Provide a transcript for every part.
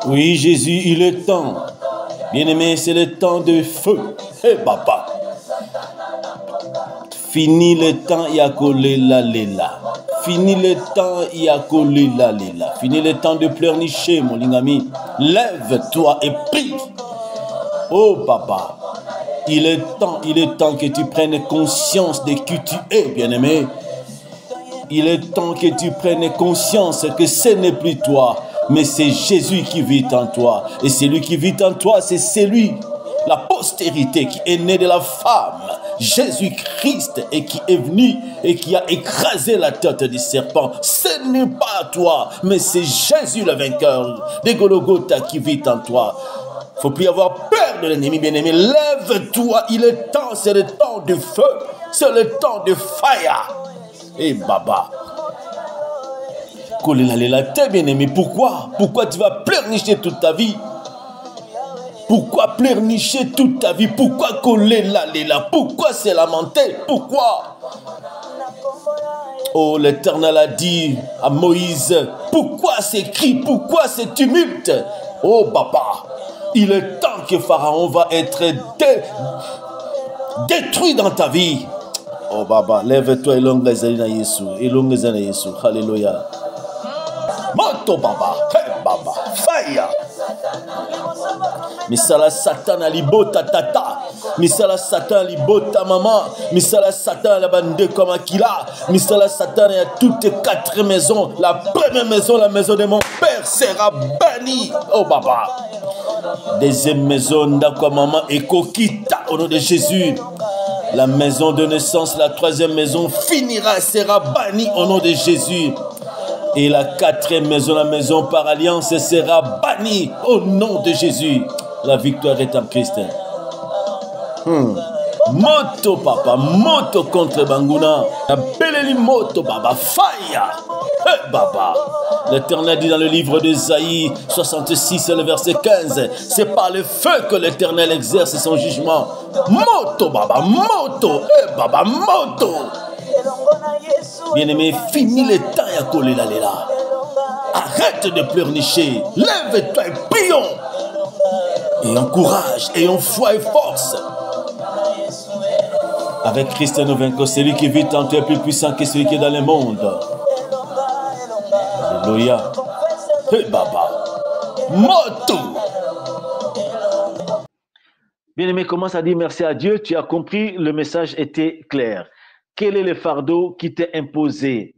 Oui, Jésus, il est temps. Bien-aimé, c'est le temps de feu. Hé, papa. Fini le temps, il y a collé la lela. Fini le temps, il y a collé la lela. Fini le temps de pleurnicher, mon lingami. Lève-toi et prie. Oh, papa. Il est temps que tu prennes conscience de qui tu es, bien-aimé. Il est temps que tu prennes conscience que ce n'est plus toi, mais c'est Jésus qui vit en toi. Et celui qui vit en toi, c'est celui, la postérité qui est née de la femme, Jésus-Christ, et qui est venu et qui a écrasé la tête du serpent. Ce n'est pas toi, mais c'est Jésus le vainqueur des Golgotha qui vit en toi. Il ne faut plus avoir peur de l'ennemi, bien-aimé. Lève-toi, il est temps, c'est le temps du feu, c'est le temps de fire. Et baba, bien-aimé, pourquoi? Pourquoi tu vas pleurnicher toute ta vie? Pourquoi pleurnicher toute ta vie? Pourquoi coller la lela? Pourquoi se lamenter? Pourquoi? Oh, l'Éternel a dit à Moïse, pourquoi ces cris? Pourquoi ces tumultes? Oh, papa, il est temps que Pharaon va être détruit dans ta vie. Oh baba, lève-toi et longue les années à Yesu. Et longue les années à Yesu. Alléluia. Moto baba. Hey baba. Fire. Misala Satan alibota tata. Misala Satan alibota maman. Misala Satan la bande comme Akila. Misala Satan a toutes quatre maisons. La première maison, la maison de mon père sera bannie. Oh baba. Deuxième maison, d'accord maman et Kokita au nom de Jésus. La maison de naissance, la troisième maison finira, sera bannie au nom de Jésus. Et la quatrième maison, la maison par alliance, sera bannie au nom de Jésus. La victoire est en Christ. Moto papa, moto contre Banguna. Appelez-lui moto baba, fire. Hey, baba. L'Éternel dit dans le livre d'Ésaïe 66, le verset 15, c'est par le feu que l'Éternel exerce son jugement. Moto baba, moto, hey, baba, moto. Bien-aimé, fini le temps à coller la lela. Arrête de pleurnicher. Lève-toi et prions. Ayons courage, ayons foi et force. Avec Christ nous vaincrons. Celui qui vit en toi est plus puissant que celui qui est dans le monde. Alléluia. Hey baba. Moto. Bien-aimé, commence à dire merci à Dieu. Tu as compris, le message était clair. Quel est le fardeau qui t'est imposé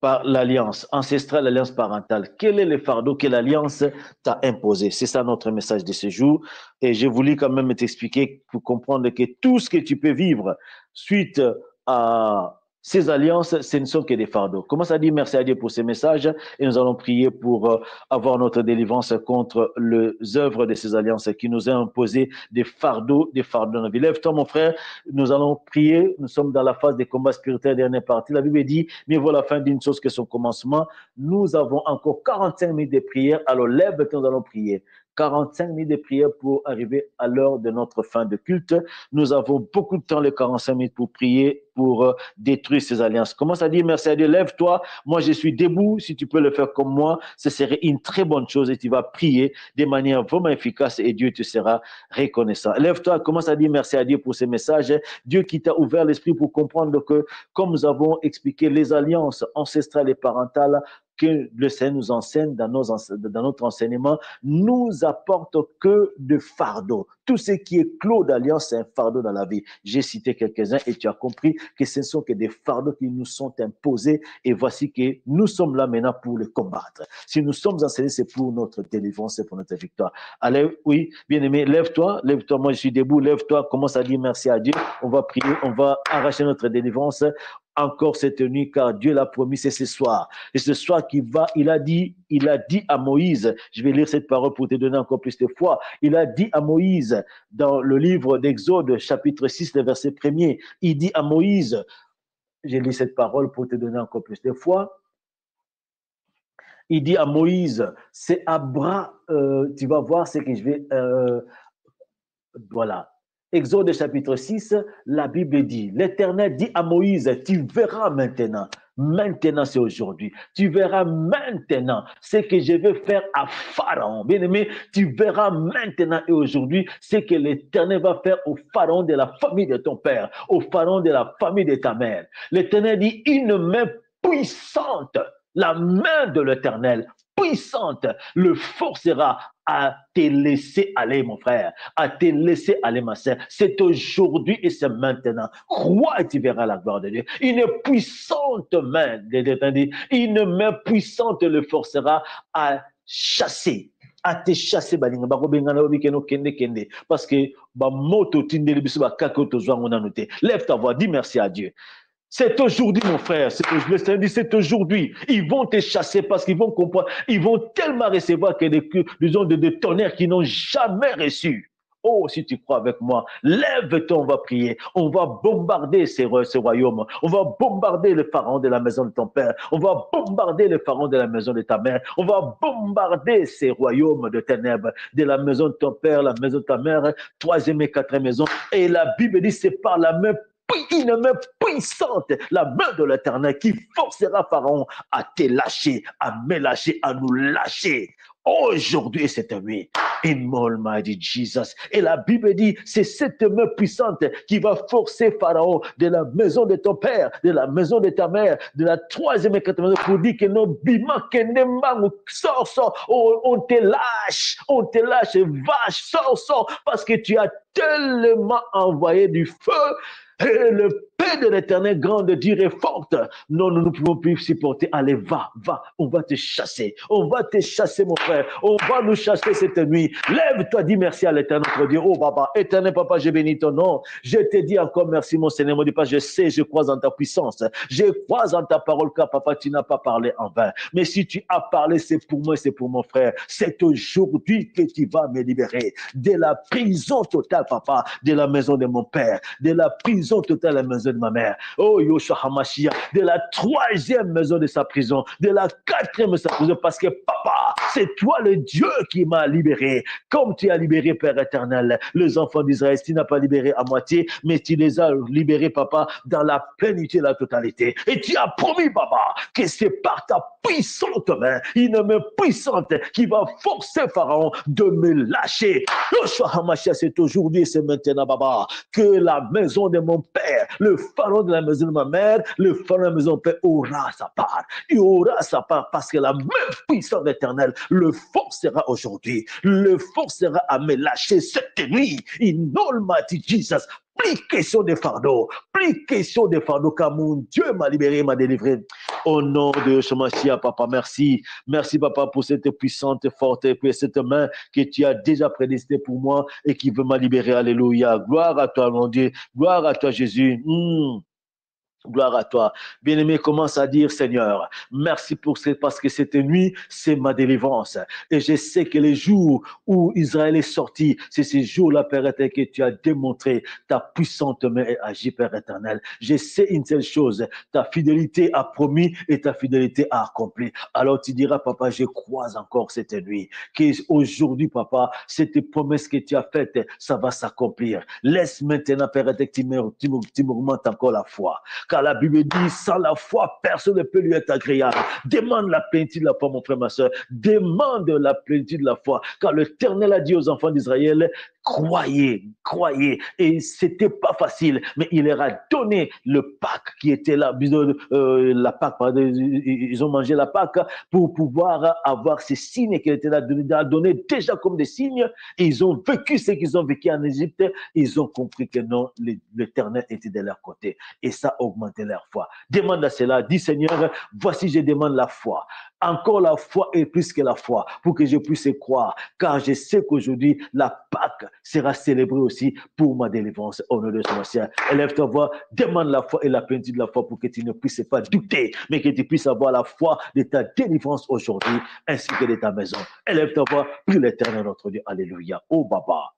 par l'alliance ancestrale, l'alliance parentale? Quel est le fardeau que l'alliance t'a imposé? C'est ça notre message de ce jour. Et je voulais quand même t'expliquer pour comprendre que tout ce que tu peux vivre suite à ces alliances, ce ne sont que des fardeaux. Commence à dire merci à Dieu pour ces messages et nous allons prier pour avoir notre délivrance contre les œuvres de ces alliances qui nous ont imposé des fardeaux dans la vie. Lève-toi mon frère, nous allons prier. Nous sommes dans la phase des combats spirituels, dernière partie. La Bible dit, mais voilà la fin d'une chose que son commencement. Nous avons encore 45 minutes de prière. Alors lève-toi, nous allons prier. 45 minutes de prière pour arriver à l'heure de notre fin de culte. Nous avons beaucoup de temps, les 45 minutes, pour prier, pour détruire ces alliances. Commence à dire merci à Dieu, lève-toi. Moi, je suis debout. Si tu peux le faire comme moi, ce serait une très bonne chose et tu vas prier de manière vraiment efficace et Dieu te sera reconnaissant. Lève-toi, commence à dire merci à Dieu pour ces messages. Dieu qui t'a ouvert l'esprit pour comprendre que, comme nous avons expliqué, les alliances ancestrales et parentales que le Seigneur nous enseigne dans notre enseignement, nous apporte que de fardeau. Tout ce qui est clos d'alliance, c'est un fardeau dans la vie. J'ai cité quelques-uns et tu as compris que ce ne sont que des fardeaux qui nous sont imposés et voici que nous sommes là maintenant pour les combattre. Si nous sommes enseignés, c'est pour notre délivrance, c'est pour notre victoire. Allez, oui, bien-aimé, lève-toi, moi je suis debout, lève-toi, commence à dire merci à Dieu. On va prier, on va arracher notre délivrance encore cette nuit, car Dieu l'a promis, c'est ce soir. Et ce soir il a dit à Moïse, je vais lire cette parole pour te donner encore plus de foi, il a dit à Moïse, dans le livre d'Exode, chapitre 6, le verset 1er, il dit à Moïse, j'ai lu cette parole pour te donner encore plus de foi, il dit à Moïse, c'est tu vas voir ce que je vais, voilà. Exode chapitre 6, la Bible dit, l'Éternel dit à Moïse, tu verras maintenant, Maintenant, c'est aujourd'hui. Tu verras maintenant ce que je vais faire à Pharaon. Bien-aimé, tu verras maintenant et aujourd'hui ce que l'Éternel va faire au Pharaon de la famille de ton père, au Pharaon de la famille de ta mère. L'Éternel dit, une main puissante, la main de l'Éternel, puissante, le forcera à te laisser aller, mon frère, à te laisser aller, ma sœur. C'est aujourd'hui et c'est maintenant. Crois et tu verras la gloire de Dieu. Une puissante main de l'Éternel, une main puissante le forcera à chasser, à te chasser balinga bakobengana obikeno kende kende parce que ba moto tindeli biso ba kakoto zwango nanote. Lève ta voix, dis merci à Dieu. C'est aujourd'hui, mon frère. C'est aujourd'hui. Ils vont te chasser parce qu'ils vont comprendre. Ils vont tellement recevoir que des tonnerres qu'ils n'ont jamais reçus. Oh, si tu crois avec moi, lève-toi, on va prier. On va bombarder ce royaume. On va bombarder le pharaon de la maison de ton père. On va bombarder le pharaon de la maison de ta mère. On va bombarder ces royaumes de ténèbres, de la maison de ton père, la maison de ta mère, troisième et quatrième maison. Et la Bible dit, c'est par la main une main puissante, la main de l'Éternel qui forcera Pharaon à te lâcher, à me lâcher, à nous lâcher. Aujourd'hui et cette nuit, in Almighty Jesus. Et la Bible dit, c'est cette main puissante qui va forcer Pharaon de la maison de ton père, de la maison de ta mère, de la troisième et quatrième maison, pour dire que non, bima, sors, on te lâche, vache, sors, parce que tu as tellement envoyé du feu. Et le paix de l'Éternel grande, dure et forte. Non, nous ne pouvons plus supporter. Allez, va, on va te chasser. On va te chasser, mon frère. On va nous chasser cette nuit. Lève-toi, dis merci à l'Éternel, notre Dieu. Oh, Papa, Éternel, Papa, je bénis ton nom. Je te dis encore merci, mon Seigneur, mon Dieu, parce que je sais, je crois en ta puissance. Je crois en ta parole, car, Papa, tu n'as pas parlé en vain. Mais si tu as parlé, c'est pour moi, c'est pour mon frère. C'est aujourd'hui que tu vas me libérer de la prison totale, Papa, de la maison de mon père, de la prison totale à la maison de ma mère. Oh, Yoshua Hamashiach, de la troisième maison de sa prison, de la quatrième de sa prison, parce que Papa, c'est toi le Dieu qui m'a libéré. Comme tu as libéré, Père éternel, les enfants d'Israël, tu n'as pas libéré à moitié, mais tu les as libérés, Papa, dans la plénitude, la totalité. Et tu as promis, Papa, que c'est par ta puissante main, une main puissante qui va forcer Pharaon de me lâcher. Yoshua Hamashiach, c'est aujourd'hui et c'est maintenant, Papa, que la maison de mon père, le pharaon de la maison de ma mère, le pharaon de la maison de mon père aura sa part. Il aura sa part parce que la même puissance éternelle le forcera aujourd'hui, le forcera à me lâcher cette nuit. In Almighty Jesus. Plus question de fardeau, car mon Dieu m'a libéré, m'a délivré. Au nom de Shemashia, Papa, merci. Merci, Papa, pour cette puissante, forte, et pour cette main que tu as déjà prédestinée pour moi et qui veut m'a libérer. Alléluia. Gloire à toi, mon Dieu. Gloire à toi, Jésus. Gloire à toi. Bien-aimé, commence à dire, Seigneur, merci parce que cette nuit, c'est ma délivrance. Et je sais que les jours où Israël est sorti, c'est ces jours-là, Père éternel, que tu as démontré ta puissante main et agi, Père éternel. Je sais une seule chose, ta fidélité a promis et ta fidélité a accompli. Alors tu diras, Papa, je crois encore cette nuit, qu'aujourd'hui, Papa, cette promesse que tu as faite, ça va s'accomplir. Laisse maintenant, Père éternel, tu m'augmentes encore la foi. Car la Bible dit, sans la foi, personne ne peut lui être agréable. Demande la plénitude de la foi, mon frère, ma soeur. Demande la plénitude de la foi. Car l'Éternel a dit aux enfants d'Israël, croyez. Et c'était pas facile, mais il leur a donné le Pâques qui était là. La Pâques, ils ont mangé la Pâques pour pouvoir avoir ces signes qui étaient là, donné déjà comme des signes. Et ils ont vécu ce qu'ils ont vécu en Égypte. Ils ont compris que non, l'Éternel était de leur côté. Et ça a augmenté leur foi. Demande à cela. Dis, Seigneur, voici, je demande la foi. Encore la foi et plus que la foi pour que je puisse croire. Car je sais qu'aujourd'hui, la Pâque sera célébrée aussi pour ma délivrance. Au nom de son Seigneur. Élève ta voix, demande la foi et la plénitude de la foi pour que tu ne puisses pas douter, mais que tu puisses avoir la foi de ta délivrance aujourd'hui ainsi que de ta maison. Élève ta voix, prie l'Éternel notre Dieu. Alléluia. Oh, Baba.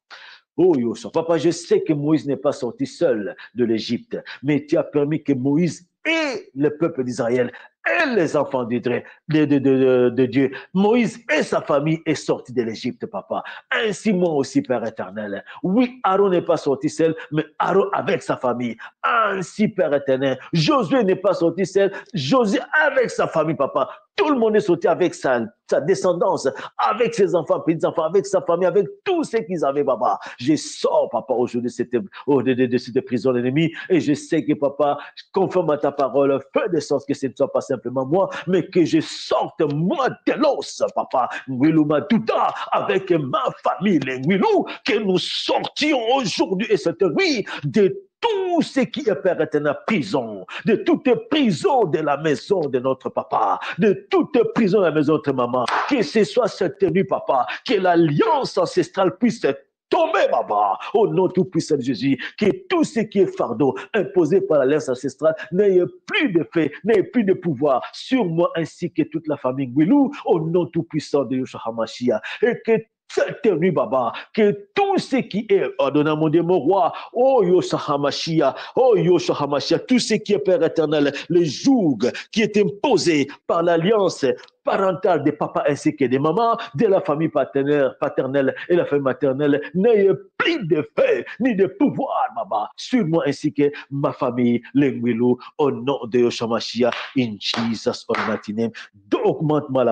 Oh, Yoshua. Papa, je sais que Moïse n'est pas sorti seul de l'Égypte, mais tu as permis que Moïse et le peuple d'Israël et les enfants de Dieu. Moïse et sa famille est sorti de l'Égypte, papa. Ainsi, moi aussi, Père éternel. Oui, Aaron n'est pas sorti seul, mais Aaron avec sa famille. Ainsi, Père éternel. Josué n'est pas sorti seul, Josué avec sa famille, papa. Tout le monde est sorti avec sa descendance, avec ses enfants, petits-enfants, avec sa famille, avec tout ce qu'ils avaient, papa. Je sors, papa, aujourd'hui de cette prison ennemie et je sais que, papa, conforme à ta parole, fais de sorte que ce ne soit pas simplement moi, mais que je sorte, moi, de l'os, papa, Ngwilou Madouda, avec ma famille, les Ngwilou, que nous sortions aujourd'hui et cette nuit de tout ce qui est, Père éternel, prison, de toute prison de la maison de notre papa, de toute prison de la maison de notre maman, que ce soit cette nuit, papa, que l'alliance ancestrale puisse tomber, papa, au nom tout-puissant de Jésus, que tout ce qui est fardeau imposé par l'alliance ancestrale n'ait plus de fait, n'ait plus de pouvoir sur moi ainsi que toute la famille Ngwilou, au nom tout-puissant de Yeshua HaMashiach, et que cette nuit, Baba, que tout ce qui est, Adonai mon Dieu, mon roi, oh Yeshua HaMashiach, oh Yeshua HaMashiach, tout ce qui est Père éternel, le joug qui est imposé par l'alliance parentale des papas ainsi que des mamans, de la famille paternelle et la famille maternelle, n'ayez plus de fait ni de pouvoir, Baba, sur moi ainsi que ma famille, les Ngwilou, au nom de Yeshua HaMashiach, in Jesus' almighty name. Augmente-moi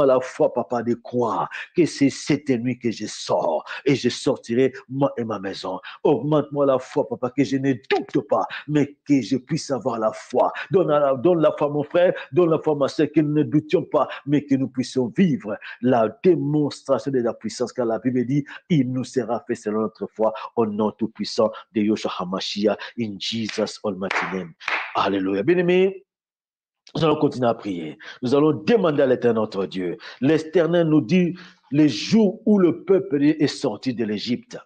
la foi, papa, de croire que c'est cette nuit que je sors et je sortirai moi et ma maison. Augmente-moi la foi, papa, que je ne doute pas, mais que je puisse avoir la foi. Donne la foi, mon frère, donne la foi, ma soeur, que nous ne doutions pas, mais que nous puissions vivre la démonstration de la puissance, car la Bible dit, il nous sera fait selon notre foi, au nom tout-puissant de Yeshua HaMashiach, in Jesus' almighty name. Alléluia. Bien-aimés, nous allons continuer à prier. Nous allons demander à l'Éternel notre Dieu. L'Éternel nous dit, les jours où le peuple est sorti de l'Égypte,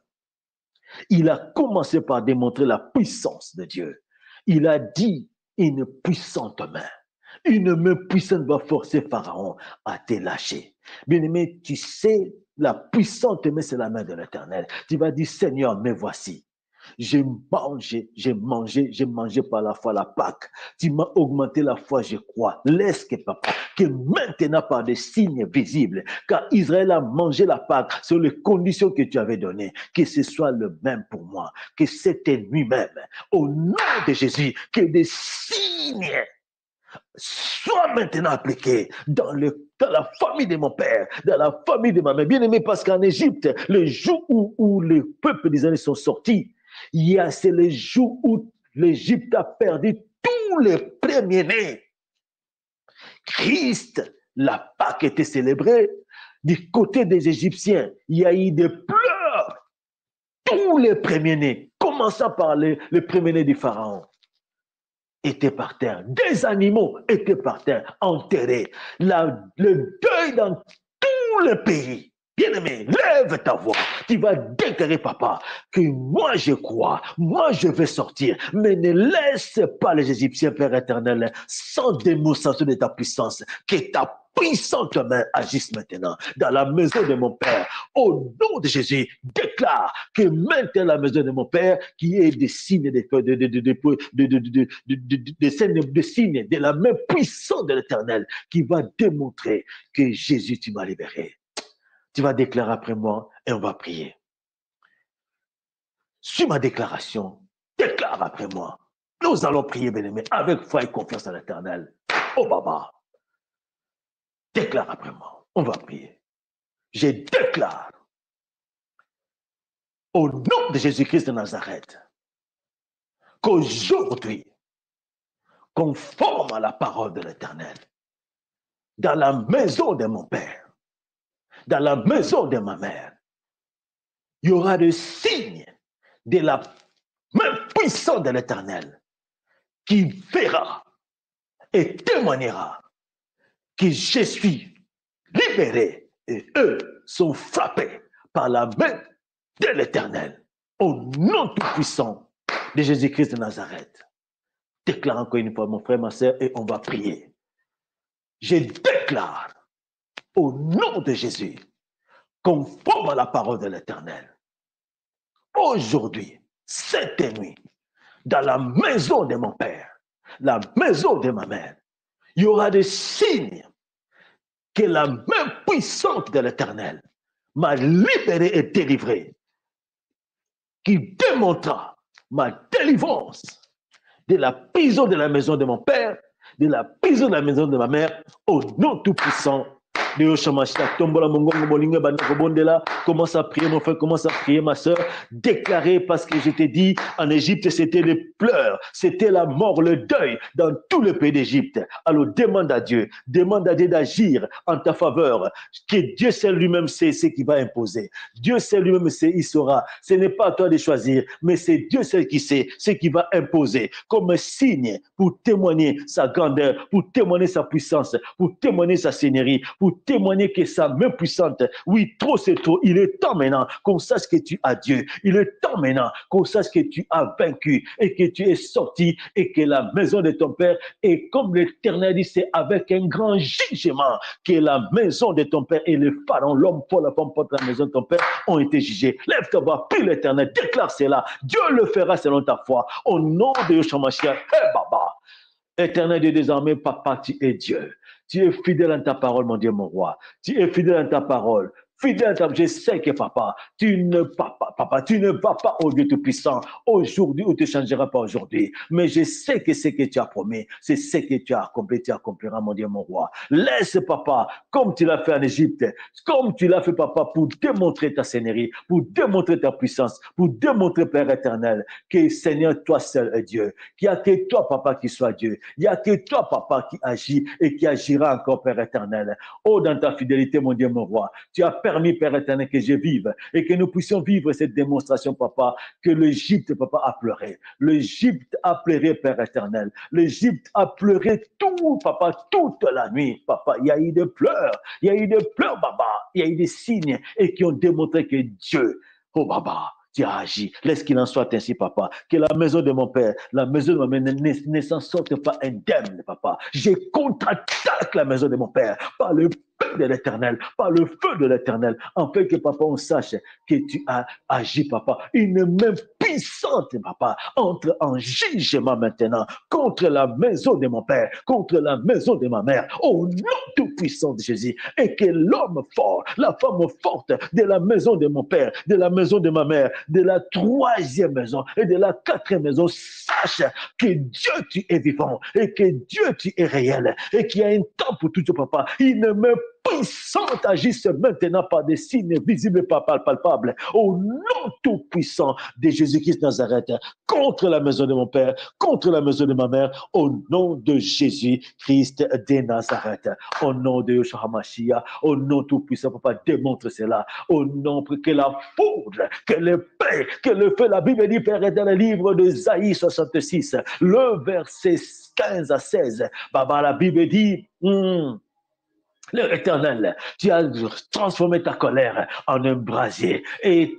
il a commencé par démontrer la puissance de Dieu. Il a dit une puissante main. Une main puissante va forcer Pharaon à te lâcher. Bien-aimé, tu sais, la puissante main, c'est la main de l'Éternel. Tu vas dire, Seigneur, me voici. J'ai mangé par la foi la Pâque. Tu m'as augmenté la foi, je crois. Laisse que, papa, que maintenant par des signes visibles, car Israël a mangé la Pâque sur les conditions que tu avais données, que ce soit le même pour moi, que c'était lui-même, au nom de Jésus, que des signes soient maintenant appliqués dans la famille de mon père, dans la famille de ma mère. Bien aimé, parce qu'en Égypte, le jour où les peuples d'Israël sont sortis, c'est le jour où l'Égypte a perdu tous les premiers-nés. Christ, la Pâque était célébrée. Du côté des Égyptiens, il y a eu des pleurs. Tous les premiers-nés, commençant par les premiers-nés du Pharaon, étaient par terre. Des animaux étaient par terre, enterrés. Le deuil dans tout le pays. Bien-aimé, lève ta voix. Tu vas déclarer, papa, que moi je crois, moi je vais sortir. Mais ne laisse pas les Égyptiens, Père éternel, sans démonstration de ta puissance, que ta puissante main agisse maintenant dans la maison de mon Père. Au nom de Jésus, déclare que maintenant la maison de mon Père, qui est des signes de signes de la main puissante de l'Éternel, qui va démontrer que Jésus, tu m'as libéré. Tu vas déclarer après moi et on va prier. Sur ma déclaration, déclare après moi. Nous allons prier, bien-aimés, avec foi et confiance en l'Éternel. Oh, Baba, déclare après moi. On va prier. Je déclare au nom de Jésus-Christ de Nazareth qu'aujourd'hui, conforme à la parole de l'Éternel, dans la maison de mon Père, dans la maison de ma mère, il y aura des signes de la main puissante de l'Éternel qui verra et témoignera que je suis libéré et eux sont frappés par la main de l'Éternel. Au nom tout-puissant de Jésus-Christ de Nazareth. Déclare encore une fois, mon frère, ma soeur, et on va prier. Je déclare au nom de Jésus, conforme à la parole de l'Éternel, aujourd'hui, cette nuit, dans la maison de mon Père, la maison de ma mère, il y aura des signes que la main puissante de l'Éternel m'a libéré et délivré, qui démontra ma délivrance de la prison de la maison de mon père, de la prison de la maison de ma mère, au nom tout-puissant de Yoshamashi. Tombola mongongo bolinga bandako bondela. Commence à prier mon frère, commence à prier ma soeur. Déclarer, parce que je t'ai dit, en Égypte, c'était les pleurs, c'était la mort, le deuil dans tout le pays d'Égypte. Alors demande à Dieu d'agir en ta faveur, que Dieu seul lui-même sait ce qu'il va imposer. Dieu seul lui-même sait, il saura. Ce n'est pas à toi de choisir, mais c'est Dieu seul qui sait ce qu'il va imposer comme un signe pour témoigner sa grandeur, pour témoigner sa puissance, pour témoigner sa seigneurie, pour témoigner que sa main puissante, oui, trop c'est trop. Il est temps maintenant qu'on sache que tu as Dieu. Il est temps maintenant qu'on sache que tu as vaincu et que tu es sorti et que la maison de ton Père, et comme l'Éternel dit, c'est avec un grand jugement que la maison de ton Père et le pharaon, l'homme pour la femme pour la maison de ton Père ont été jugés. Lève ta voix, prie l'Éternel, déclare cela. Dieu le fera selon ta foi. Au nom de Yeshua Mashiach, Baba. Éternel Dieu des armées, papa, tu es Dieu. Tu es fidèle en ta parole, mon Dieu, mon roi. Tu es fidèle en ta parole. Fidèle en ta parole. Je sais que papa, tu ne vas pas au Dieu Tout-Puissant aujourd'hui ou tu ne changeras pas aujourd'hui. Mais je sais que ce que tu as promis, c'est ce que tu as accompli, tu accompliras, mon Dieu, mon roi. Laisse, papa, comme tu l'as fait en Égypte, comme tu l'as fait, papa, pour démontrer ta seigneurie, pour démontrer ta puissance, pour démontrer, Père éternel, que Seigneur, toi seul est Dieu. Qu'il n'y a que toi, papa, qui soit Dieu. Il n'y a que toi, papa, qui agit et qui agira encore, Père éternel. Oh, dans ta fidélité, mon Dieu, mon roi, tu as permis, Père éternel, que je vive et que nous puissions vivre cette démonstration, papa, que l'Égypte, papa, a pleuré. L'Égypte a pleuré, Père éternel. L'Égypte a pleuré tout, papa, toute la nuit, papa. Il y a eu des pleurs, il y a eu des pleurs, papa. Il y a eu des signes et qui ont démontré que Dieu, oh, papa, tu as agi. Laisse qu'il en soit ainsi, papa. Que la maison de mon père, la maison de ma mère ne s'en sorte pas indemne, papa. Je contre-attaque la maison de mon père par le feu de l'Éternel, par le feu de l'Éternel, afin que, papa, on sache que tu as agi, papa. Une main puissante, papa, entre en jugement maintenant contre la maison de mon père, contre la maison de ma mère, au nom tout-puissant de Jésus. Et que l'homme fort, la femme forte de la maison de mon père, de la maison de ma mère, de la troisième maison et de la quatrième maison, sache que Dieu, tu es vivant et que Dieu, tu es réel et qu'il y a un temps pour tout, papa. Il ne me puissante agisse maintenant par des signes visibles et palpables au nom tout-puissant de Jésus-Christ Nazareth contre la maison de mon père, contre la maison de ma mère, au nom de Jésus-Christ de Nazareth, au nom de Yeshua HaMashiach, au nom tout-puissant, papa, démontre cela, au nom que la foudre, que le paix, que le feu, la Bible dit, Père, est dans le livre de Isaïe 66, le verset 15 à 16, Baba, la Bible dit, l'Éternel, tu as transformé ta colère en un brasier et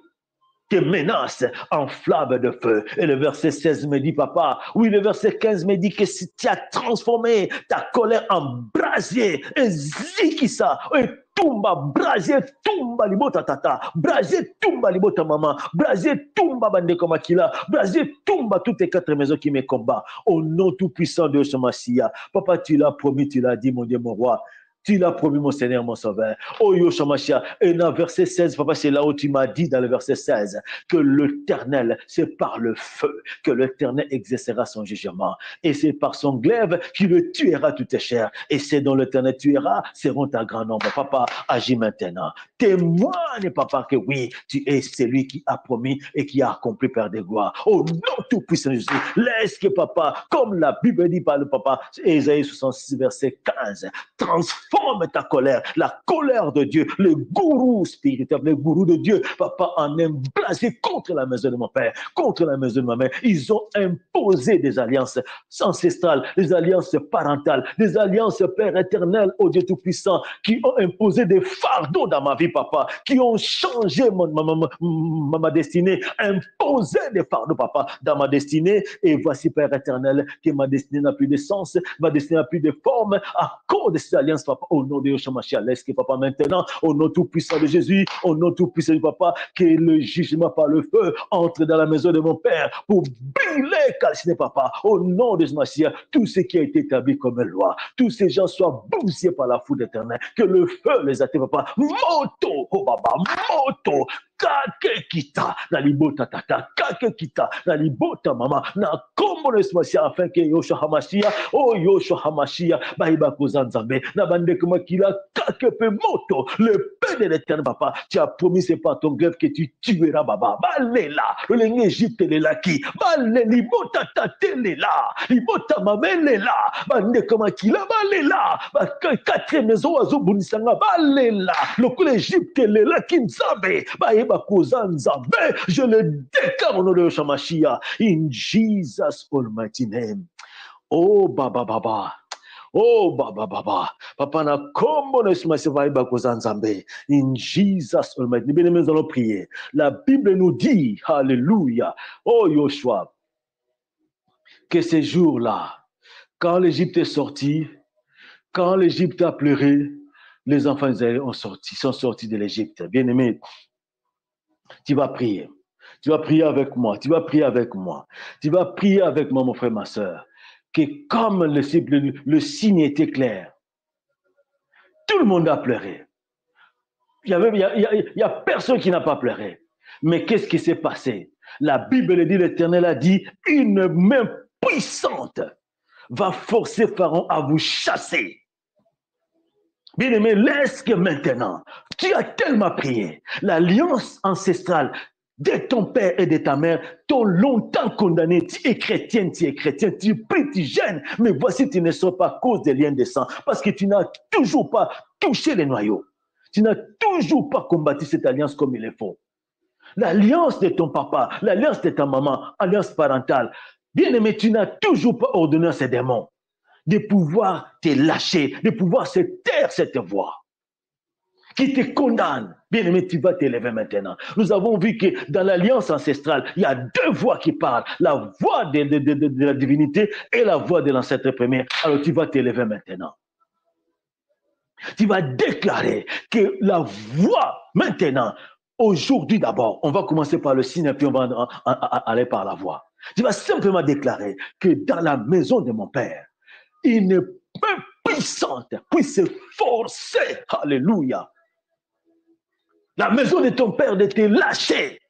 tes menaces en flammes de feu. Et le verset 16 me dit, papa, oui, le verset 15 me dit que si tu as transformé ta colère en brasier, et zikisa, et tumba, brasier, tumba libota tata, brasier, tumba libota maman, brasier, tumba bande komakila, brasier, tumba toutes les quatre maisons qui me combattent. Au nom tout-puissant de ce Messie, papa, tu l'as promis, tu l'as dit, mon Dieu, mon roi. Tu l'as promis, mon Seigneur, mon Sauveur. Oh, Yeshua Mashiach. Et dans le verset 16, papa, c'est là où tu m'as dit, dans le verset 16, que l'Éternel, c'est par le feu que l'Éternel exercera son jugement. Et c'est par son glaive qu'il le tuera toutes tes chairs. Et c'est dont l'Éternel tuera, seront un grand nombre. Papa, agis maintenant. Témoigne, papa, que oui, tu es celui qui a promis et qui a accompli, Père des gloires. Au nom tout-puissant de Jésus, laisse que, papa, comme la Bible dit par le papa, Ésaïe 66, verset 15, transforme ta colère, la colère de Dieu, le gourou spirituel, le gourou de Dieu, papa, en un blasé contre la maison de mon père, contre la maison de ma mère. Ils ont imposé des alliances ancestrales, des alliances parentales, des alliances, Père éternel, au Dieu Tout-Puissant, qui ont imposé des fardeaux dans ma vie, papa, qui ont changé ma destinée, imposé des fardeaux, papa, dans ma destinée. Et voici, Père éternel, que ma destinée n'a plus de sens, ma destinée n'a plus de forme à cause de ces alliances, papa. Au nom de Yeshua Mashiach, laisse que papa maintenant, au nom tout puissant de Jésus, au nom tout puissant du papa, que le jugement par le feu entre dans la maison de mon père pour brûler, calciner papa. Au nom de Yeshua Mashiach, tout ce qui a été établi comme loi, tous ces gens soient bousillés par la foudre éternelle, que le feu les atteigne papa. Moto, oh baba, moto. Kake kita na libota tata, kake kita na libota mama, na kombo na Yesu afin que Yoshua Hamashia, oh Yoshua Hamashia, baiba kozanzambe, na bande kuma kila kake pe moto, le paix de l'éternel papa, tu as promis c'est par ton grève que tu tueras baba, balela, le lingue Égypte le laki, balé libota tate le la, libota mame le la, bande kuma kila balela, quatre maisons azo bunisanga balela, le coup l'Égypte le laki nzabe, je le déclare au nom de Yeshua Mashiach, in Jesus' almighty name. Oh baba baba. Oh baba baba. Papa na kombo na Yeshua Mashiach, in Jesus' almighty name. Nous allons prier. La Bible nous dit, alléluia. Oh Yoshua, que ces jours-là, quand l'Égypte est sortie, quand l'Égypte a pleuré, les enfants d'Israël sont sortis de l'Égypte. Bien-aimés, tu vas prier. Tu vas prier avec moi. Tu vas prier avec moi. Tu vas prier avec moi, mon frère, ma soeur. Que comme le signe était clair, tout le monde a pleuré. Il y a personne qui n'a pas pleuré. Mais qu'est-ce qui s'est passé? La Bible dit, l'Éternel a dit, une main puissante va forcer Pharaon à vous chasser. Bien-aimé, laisse que maintenant, tu as tellement prié. L'alliance ancestrale de ton père et de ta mère t'ont longtemps condamné. Tu es chrétienne, tu pries, tu gênes. Mais voici, tu ne sors pas à cause des liens de sang. Parce que tu n'as toujours pas touché les noyaux. Tu n'as toujours pas combattu cette alliance comme il le faut. L'alliance de ton papa, l'alliance de ta maman, alliance parentale. Bien-aimé, tu n'as toujours pas ordonné à ces démons de pouvoir te lâcher, de pouvoir se taire cette voix qui te condamne. Bien-aimé, tu vas t'élever maintenant. Nous avons vu que dans l'alliance ancestrale, il y a deux voix qui parlent. La voix de la divinité et la voix de l'ancêtre premier. Alors tu vas t'élever maintenant. Tu vas déclarer que la voix maintenant, aujourd'hui d'abord, on va commencer par le signe et puis on va aller par la voix. Tu vas simplement déclarer que dans la maison de mon père, une main puissante puisse se forcer, alléluia, la maison de ton père de te lâcher.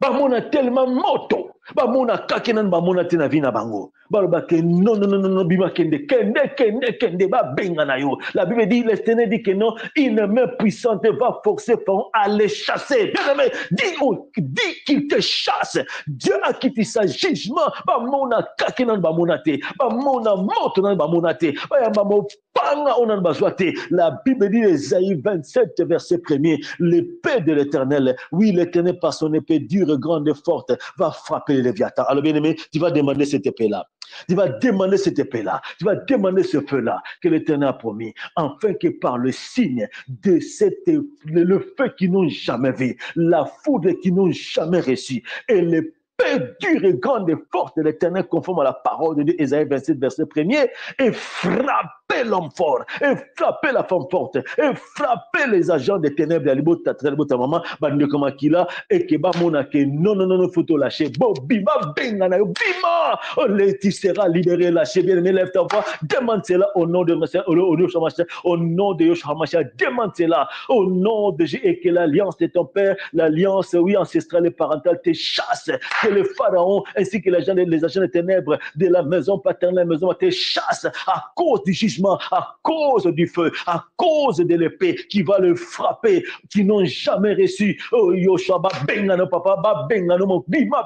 Bamona tellement moto, bamona kakenan bamona tena vina bango. Balobake non, bima kende, ba benga na yo. La Bible dit, l'Éternel dit que non, une main puissante va forcer Pharaon à les chasser. Bien aimé, dis qu'il te chasse. Dieu a quitté sa jugement. Bamona kakenan bamona te, bamona moto nan bamona te, bamona panga onan bazwate. La Bible dit, Ésaïe 27, verset 1er, l'épée de l'Éternel, oui, l'Éternel par son épée dure, grande et forte, va frapper les Léviathans. Alors bien aimé, tu vas demander cette épée-là. Tu vas demander cette épée-là, tu vas demander ce feu-là que l'Éternel a promis, afin que par le signe de le feu qu'ils n'ont jamais vu, la foudre qu'ils n'ont jamais reçue, et l'épée dure et grande et forte de l'Éternel, conforme à la parole de Dieu, Ésaïe 27, verset 1er, et frapper l'homme fort, et frapper la femme forte, et frapper les agents des ténèbres, la libota, maman, bande comme Akila, et que bamona que non, faut te lâcher, bon, bima, bengana, bima, tu seras libéré, lâché, bien aimé, lève ta voix, demande cela au nom de Yeshua Hamashiach, demande cela au nom de Jésus, et que l'alliance de ton père, l'alliance, oui, ancestrale et parentale te chasse, que le pharaon ainsi que les agents des ténèbres de la maison paternelle, la maison te chasse à cause du jugement, à cause du feu, à cause de l'épée qui va le frapper, qui n'ont jamais reçu. Oh Yoshua, bengano papa, bengano mon bima,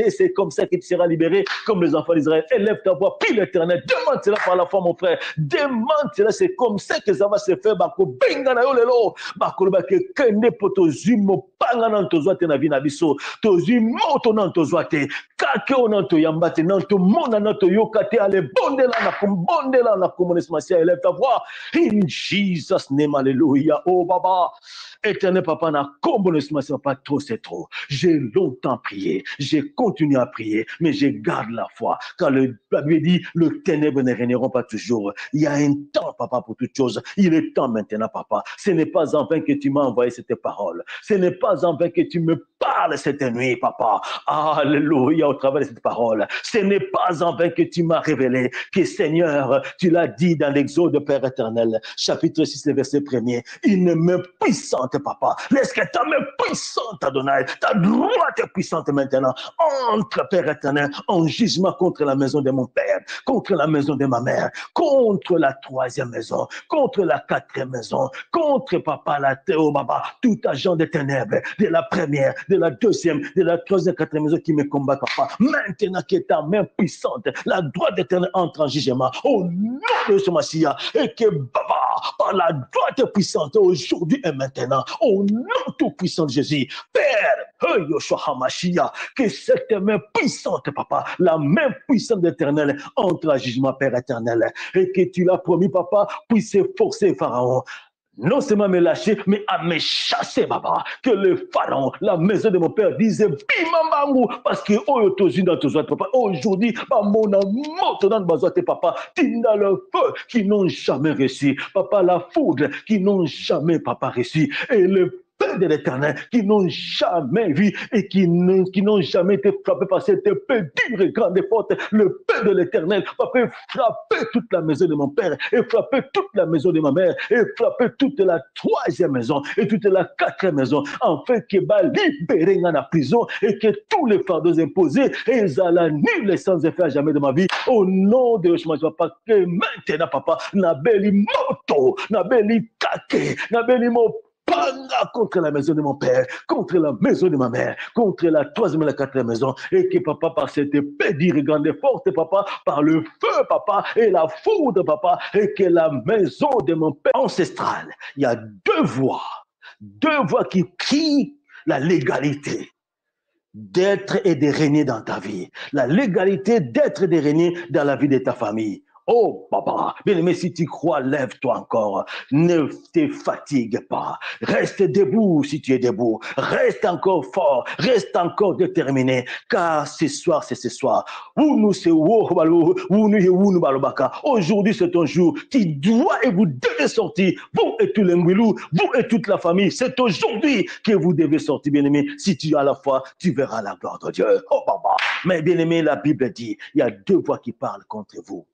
c'est comme ça qu'il sera libéré, comme les enfants d'Israël. Élève ta voix, prie l'Éternel, demande cela par la foi, mon frère, demande cela, c'est comme ça que ça va se faire. Bako bengana yo lelo, bako le bake kende poto zumo pangana tozoate na vina biso, tozumo to nan tozoate, kake onanto yambate nan to mona nan to yokate ale bondela na communisme. Élève ta voix in Jesus name, alléluia. Oh baba, Éternel papa, n'a pas trop, c'est trop. J'ai longtemps prié, j'ai continué à prier, mais je garde la foi. Car la Bible dit, le ténèbre ne régneront pas toujours. Il y a un temps, papa, pour toutes choses. Il est temps maintenant, papa. Ce n'est pas en vain que tu m'as envoyé cette parole. Ce n'est pas en vain que tu me parles cette nuit, papa. Alléluia, au travers de cette parole. Ce n'est pas en vain que tu m'as révélé que, Seigneur, tu l'as dit dans l'Exode, Père éternel, chapitre 6, verset 1er, une main puissante, papa. Laisse que ta main puissante, Adonai, ta droite puissante maintenant, entre, Père éternel, en jugement contre la maison de mon père, contre la maison de ma mère, contre la troisième maison, contre la quatrième maison, contre, papa, la théo, papa, tout agent des ténèbres, de la première, de la deuxième, de la troisième, quatrième maison qui me combat, papa. Maintenant que ta main puissante, la droite d'éternel entre en jugement, au nom de ce Messie, et que, papa, par la droite puissante, aujourd'hui et maintenant, au nom tout puissant de Jésus, Père, Yoshua HaMashiach, que cette main puissante, papa, la main puissante d'éternel, entre en jugement, Père éternel, et que tu l'as promis, papa, puisse forcer Pharaon, non seulement me lâcher, mais à me chasser, papa. Que le pharaon, la maison de mon père, disait, bimambamou, parce que papa, aujourd'hui, mon amour, dans le papa, tu as le feu qui n'ont jamais reçu, papa, la foudre qui n'ont jamais, papa, reçu, et le paix de l'éternel qui n'ont jamais vu et qui n'ont jamais été frappés par cette petite grande porte. Le paix de l'éternel va frapper toute la maison de mon père et frapper toute la maison de ma mère et frapper toute la troisième maison et toute la quatrième maison, afin que va libérer dans la prison et que tous les fardeaux imposés et la nulle sans effet à jamais de ma vie, au nom de Yeshua, papa, que maintenant, papa, n'abeli moto, n'abeli kake, n'abeli mo contre la maison de mon père, contre la maison de ma mère, contre la troisième et la quatrième maison, et que papa, par cette épée d'irrigande forte, papa, par le feu, papa, et la foudre, papa, et que la maison de mon père ancestral, il y a deux voix qui crient la légalité d'être et de régner dans ta vie, la légalité d'être et de régner dans la vie de ta famille. Oh, papa, bien-aimé, si tu crois, lève-toi encore. Ne te fatigue pas. Reste debout si tu es debout. Reste encore fort. Reste encore déterminé. Car ce soir, c'est ce soir. Aujourd'hui, c'est un jour qui doit et vous devez sortir. Vous et tous les Ngwilou, vous et toute la famille. C'est aujourd'hui que vous devez sortir, bien-aimé. Si tu as la foi, tu verras la gloire de Dieu. Oh, papa. Mais bien-aimé, la Bible dit, il y a deux voix qui parlent contre vous.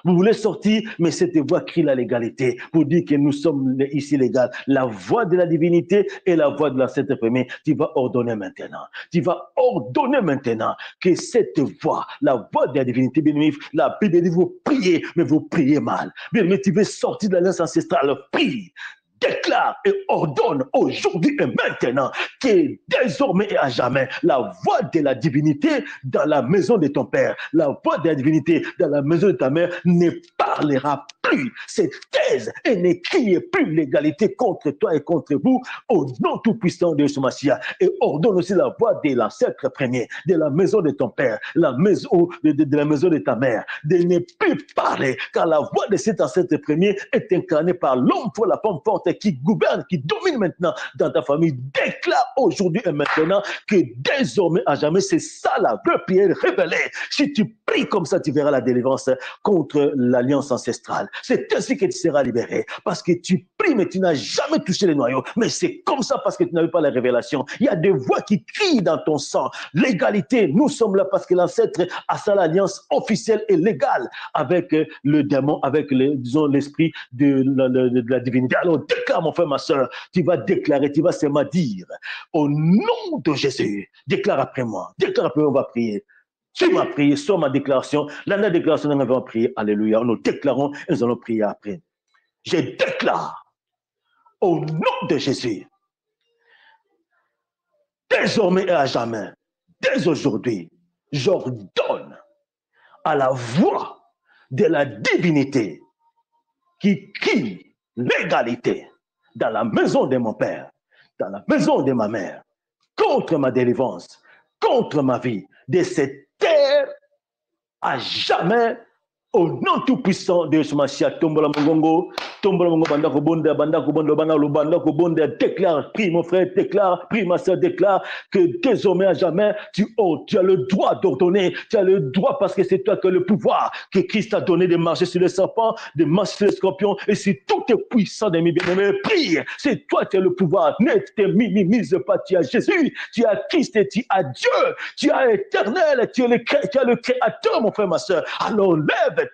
Vous voulez sortir, mais cette voix crie la légalité pour dire que nous sommes ici légaux. La voix de la divinité et la voix de l'ancêtre premier, tu vas ordonner maintenant. Tu vas ordonner maintenant que cette voix, la voix de la divinité, bien aimé, la Bible dit vous priez, mais vous priez mal. Bien aimé, tu veux sortir de l'alliance ancestrale, prie. Déclare et ordonne aujourd'hui et maintenant que désormais et à jamais, la voix de la divinité dans la maison de ton père, la voix de la divinité dans la maison de ta mère ne parlera plus, se taise et ne crie plus l'égalité contre toi et contre vous au nom tout-puissant de Yeshua Mashiach. Et ordonne aussi la voix de l'ancêtre premier, de la maison de ton père, la maison de la maison de ta mère, de ne plus parler, car la voix de cet ancêtre premier est incarnée par l'homme pour la pomme forte qui gouverne, qui domine maintenant dans ta famille. Déclare aujourd'hui et maintenant que désormais à jamais, c'est ça la vraie prière révélée. Si tu pries comme ça, tu verras la délivrance contre l'alliance ancestrale. C'est ainsi que tu seras libéré. Parce que tu pries, mais tu n'as jamais touché les noyaux. Mais c'est comme ça parce que tu n'avais pas la révélation. Il y a des voix qui crient dans ton sang. L'égalité, nous sommes là parce que l'ancêtre a ça l'alliance officielle et légale avec le démon, avec disons, l'esprit de la divinité. Alors déclare, mon frère, ma soeur, tu vas déclarer, tu vas seulement dire, au nom de Jésus, déclare après moi, on va prier. Tu m'as prié, sur ma déclaration, la déclaration, nous allons prier, alléluia, nous déclarons et nous allons prier après. Je déclare, au nom de Jésus, désormais et à jamais, dès aujourd'hui, j'ordonne à la voix de la divinité qui crie l'égalité dans la maison de mon père, dans la maison de ma mère, contre ma délivrance, contre ma vie, de cette terre à jamais, Au nom tout-puissant de Yeshua Mashiach, tombola mongongo, banda kobonde, banda kobonde, déclare, prie mon frère, déclare, prie ma soeur, déclare que désormais à jamais, tu as le droit d'ordonner, tu as le droit parce que c'est toi qui as le pouvoir, que Christ a donné de marcher sur les serpents, de marcher sur les scorpions, et si tout est puissant de mes bien-aimés, prie, c'est toi qui as le pouvoir, ne te minimise pas, tu as Jésus, tu as Christ et tu as Dieu, tu as l'éternel, tu as le créateur, mon frère, ma soeur, alors lève-toi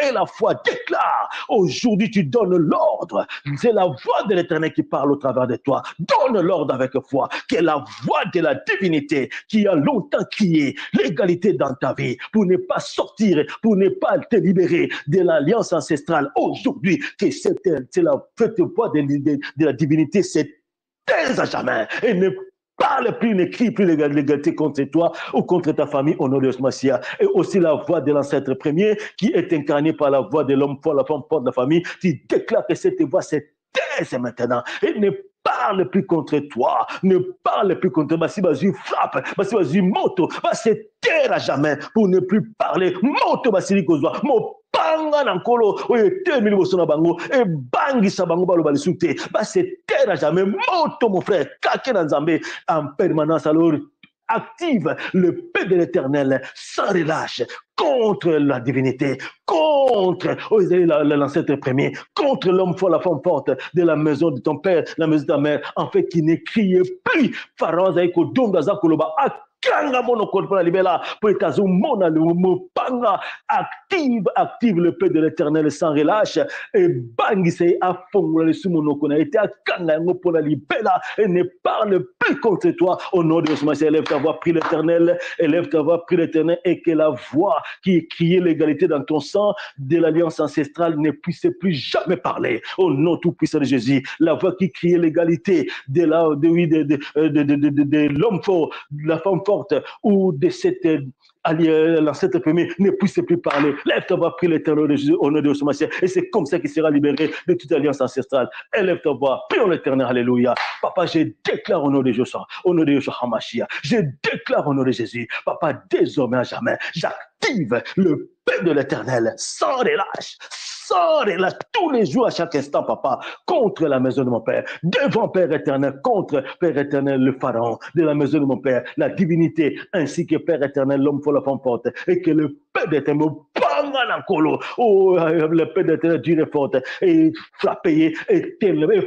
et la foi déclare. Aujourd'hui, tu donnes l'ordre. C'est la voix de l'Éternel qui parle au travers de toi. Donne l'ordre avec foi, qui est la voix de la divinité qui a longtemps crié l'égalité dans ta vie pour ne pas sortir, pour ne pas te libérer de l'alliance ancestrale. Aujourd'hui, c'est la voix de la divinité, c'est taise à jamais et ne parle plus, ne crie plus l'égalité contre toi ou contre ta famille au nom de Yeshua Mashiach. Et aussi la voix de l'ancêtre premier qui est incarnée par la voix de l'homme fort, la femme forte de la famille. Tu déclares que cette voix se taise maintenant et ne parle plus contre toi, ne parle plus contre toi. Si vas-y frappe, si vas-y moto, va se taire à jamais pour ne plus parler. Moto basili kozwa, mo panga nankolo, oye temili bosona bango, et bangisa bango balo balisute, va se taire à jamais. Moto mon frère, kake na nzambe en permanence alors. Active le paix de l'Éternel sans relâche contre la divinité, contre l'ancêtre premier, contre l'homme fort, la femme forte de la maison de ton père, la maison de ta mère, en fait, qui ne criait plus. Pharaon zaiko donda zakoloba kanga mono la libela pour etazo mona le mopanga active le paix de l'Éternel sans relâche et bangise a fongola le sumono kona été akanga ngo pour la libela et ne parle plus contre toi au nom de Jésus. Élève ta voix, prie l'Éternel, élève ta voix, prie l'Éternel et que la voix qui criait l'égalité dans ton sang de l'alliance ancestrale ne puisse plus jamais parler au nom tout puissant de Jésus. La voix qui criait l'égalité de l'homme fort, de la femme forte ou de cette l'ancêtre premier ne puisse plus parler. Lève ta voix, prie l'Éternel de Jésus au nom de Jésus. Et c'est comme ça qu'il sera libéré de toute alliance ancestrale. Élève ta voix, prie l'Éternel, alléluia. Papa, je déclare au nom de Jésus, au nom de Yeshua HaMashiach, je déclare au nom de Jésus, Papa, désormais à jamais, j'active le paix de l'Éternel sans relâche, tous les jours, à chaque instant, Papa, contre la maison de mon Père, devant Père éternel, contre Père éternel, le Pharaon, de la maison de mon Père, la divinité, ainsi que Père éternel, l'homme pour la femme forte, et que le Père d'éternel, oh, le Père d'éternel, Dieu est fort, et frappé, et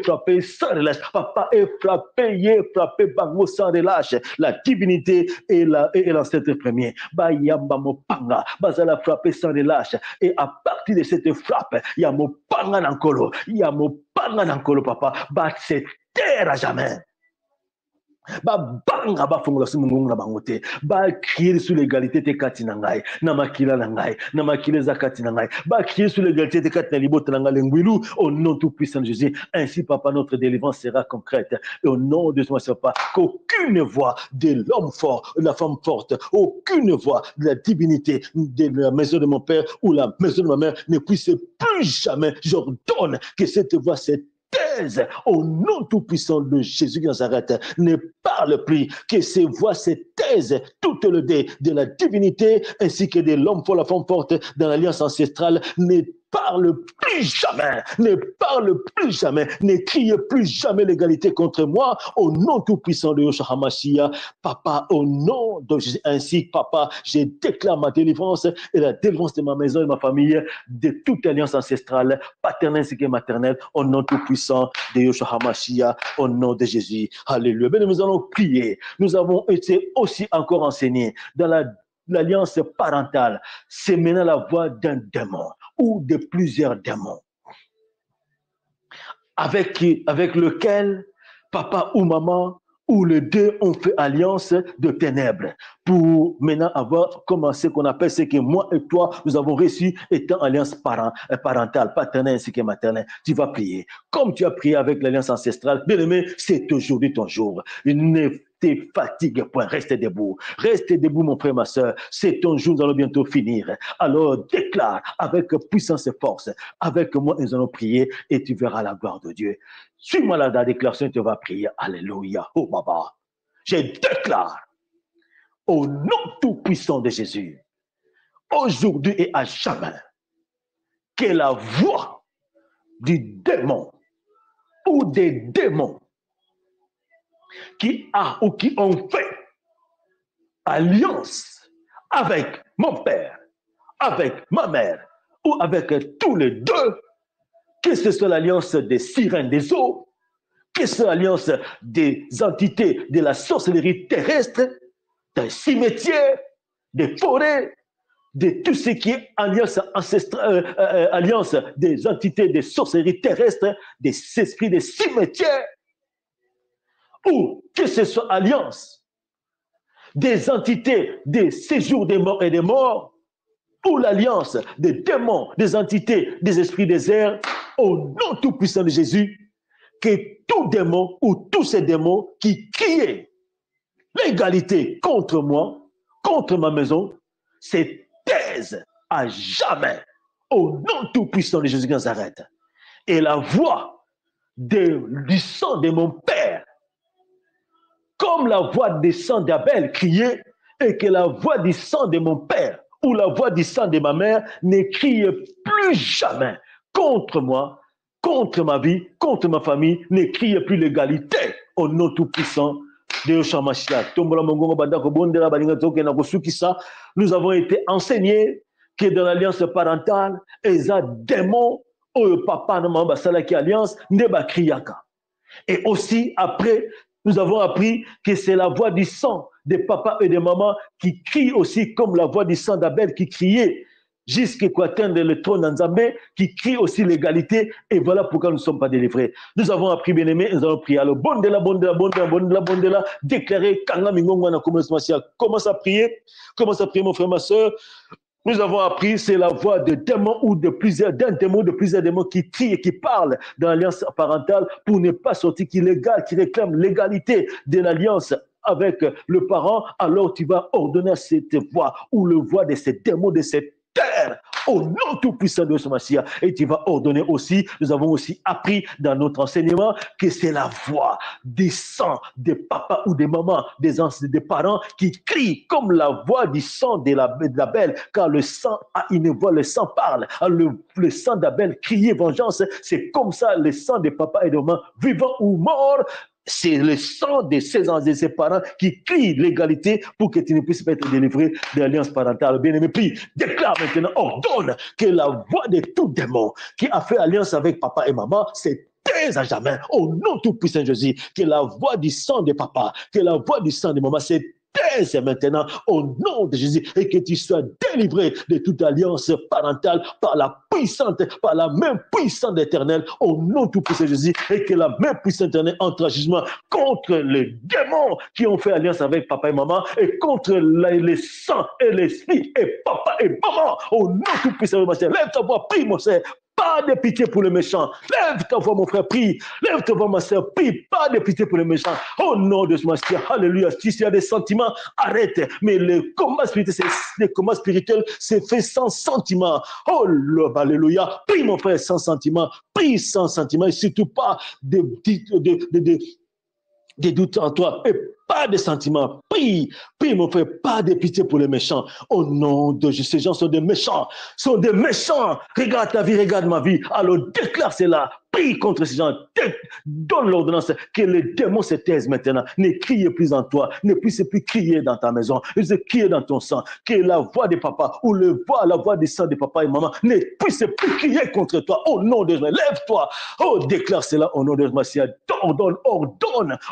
frappé sans relâche, Papa, et frappé, bango sans relâche, la divinité et l'ancêtre premier, Bayamba Mopanga, Bazala frappé sans relâche, et à partir de cette frappe, il y a mon panga nankolo, papa, c'est terre à jamais. Banga bafungola simungu na bangote ba crier sur l'égalité te katina ngai na makila na ngai na makile za katina ngai ba crier sur l'égalité te katina libota na ngai ngwilu au nom tout puissant de Jésus. Ainsi papa, notre délivrance sera concrète et au nom de Jésus papa, qu'aucune voix de l'homme fort, de la femme forte, aucune voix de la divinité de la maison de mon père ou la maison de ma mère ne puisse plus jamais, j'ordonne que cette voix cette au nom tout-puissant de Jésus de Nazareth, ne parle plus, que ces voix se taisent toutes les deux de la divinité ainsi que de l'homme pour la femme forte dans l'alliance ancestrale, ne parle plus jamais, ne crie plus jamais l'égalité contre moi, au nom tout-puissant de Yeshua HaMashiach, Papa, au nom de Jésus, ainsi, Papa, je déclare ma délivrance et la délivrance de ma maison et de ma famille, de toute alliance ancestrale, paternelle ainsi que maternelle, au nom tout-puissant de Yeshua HaMashiach, au nom de Jésus. Alléluia. Bien, nous allons prier. Nous avons été aussi encore enseignés dans l'alliance parentale, c'est maintenant la voix d'un démon ou de plusieurs démons avec lequel papa ou maman ou les deux ont fait alliance de ténèbres pour maintenant avoir commencé qu'on appelle ce que moi et toi nous avons reçu étant alliance parentale, paternelle ainsi que maternelle. Tu vas prier comme tu as prié avec l'alliance ancestrale. Bien aimé, c'est aujourd'hui ton jour. Ne te fatigue point, reste debout mon frère, ma soeur, c'est ton jour, nous allons bientôt finir. Alors déclare avec puissance et force, avec moi nous allons prier et tu verras la gloire de Dieu. Suis-moi là dans la déclaration, tu vas prier. Alléluia. Oh Baba, je déclare au nom tout puissant de Jésus, aujourd'hui et à jamais, que la voix du démon ou des démons qui a ou qui ont fait alliance avec mon père, avec ma mère ou avec tous les deux, que ce soit l'alliance des sirènes des eaux, que ce soit l'alliance des entités de la sorcellerie terrestre, des cimetières, des forêts, de tout ce qui est alliance ancestrale, alliance des entités de sorcellerie terrestre, des esprits des cimetières, ou que ce soit alliance des entités des séjours des morts et des morts, ou l'alliance des démons, des entités, des esprits des airs, au nom tout-puissant de Jésus, que tout démon ou tous ces démons qui criaient l'égalité contre moi, contre ma maison, se taisent à jamais au nom tout-puissant de Jésus de Nazareth. Et la voix du sang de mon Père, comme la voix du sang d'Abel criait, et que la voix du sang de mon Père ou la voix du sang de ma mère ne crie plus jamais contre moi, contre ma vie, contre ma famille, ne crie plus l'égalité au nom tout-puissant de Yoshua Mashiach. Nous avons été enseignés que dans l'alliance parentale, il y a des démons, papa, maman, qui alliance, ne ba kriaka. Et aussi, après, nous avons appris que c'est la voix du sang des papas et des mamans qui crie aussi comme la voix du sang d'Abel qui criait jusqu'à atteindre le trône d'Anzambé, qui crie aussi l'égalité. Et voilà pourquoi nous ne sommes pas délivrés. Nous avons appris, bien aimé, nous avons prié. Alors, bon déclarer, commence à prier, mon frère, ma soeur. Nous avons appris, c'est la voix de démons ou de plusieurs, d'un démon, de plusieurs démons qui crient et qui parlent dans l'alliance parentale pour ne pas sortir, qui réclament l'égalité de l'alliance avec le parent. Alors tu vas ordonner à cette voix ou le voix de ces démons, de cette terre, au nom tout-puissant de ce Messie. Et tu vas ordonner aussi, nous avons aussi appris dans notre enseignement que c'est la voix des sang des papas ou des mamans, des parents qui crient comme la voix du sang de l'Abel, car le sang a une voix, le sang parle. Le sang d'Abel criait vengeance, c'est comme ça le sang des papas et des mamans, vivants ou morts. C'est le sang de ses parents qui crie l'égalité pour que tu ne puisses pas être délivré de l'alliance parentale. Bien-aimé, puis déclare maintenant, ordonne que la voix de tout démon qui a fait alliance avec papa et maman, c'est taise à jamais. Au nom tout-puissant de Jésus, que la voix du sang de papa, que la voix du sang de maman, c'est taise maintenant au nom de Jésus et que tu sois délivré de toute alliance parentale par la main puissante d'éternel au nom tout-puissant de Jésus et que la main puissante d'éternel entre en jugement contre les démons qui ont fait alliance avec papa et maman et contre les sangs et l'esprit et papa et maman au nom tout-puissant de Jésus. Lève ta voix, prie mon frère. Pas de pitié pour les méchants. Lève ta voix, mon frère, prie. Lève ta voix, ma soeur, prie. Pas de pitié pour les méchants. Au nom de ce Messie, alléluia. Si tu as des sentiments, arrête. Mais le combat spirituel, c'est fait sans sentiment. Oh, alléluia. Prie, mon frère, sans sentiment. Prie sans sentiment. Et surtout pas des doutes en toi. Et pas de sentiments. Prie, mon frère, pas de pitié pour les méchants. Au nom de Jésus, ces gens sont des méchants. Regarde ta vie, regarde ma vie. Alors déclare cela. Prie contre ces gens. Donne l'ordonnance que les démons se taisent maintenant. Ne crie plus en toi. Ne puisse plus crier dans ta maison. Ne puisse crier dans ton sang. Que la voix de papa ou la voix du sang de papa et maman ne puisse plus crier contre toi. Au nom de Jésus, lève-toi. Oh, déclare cela au nom de Jésus.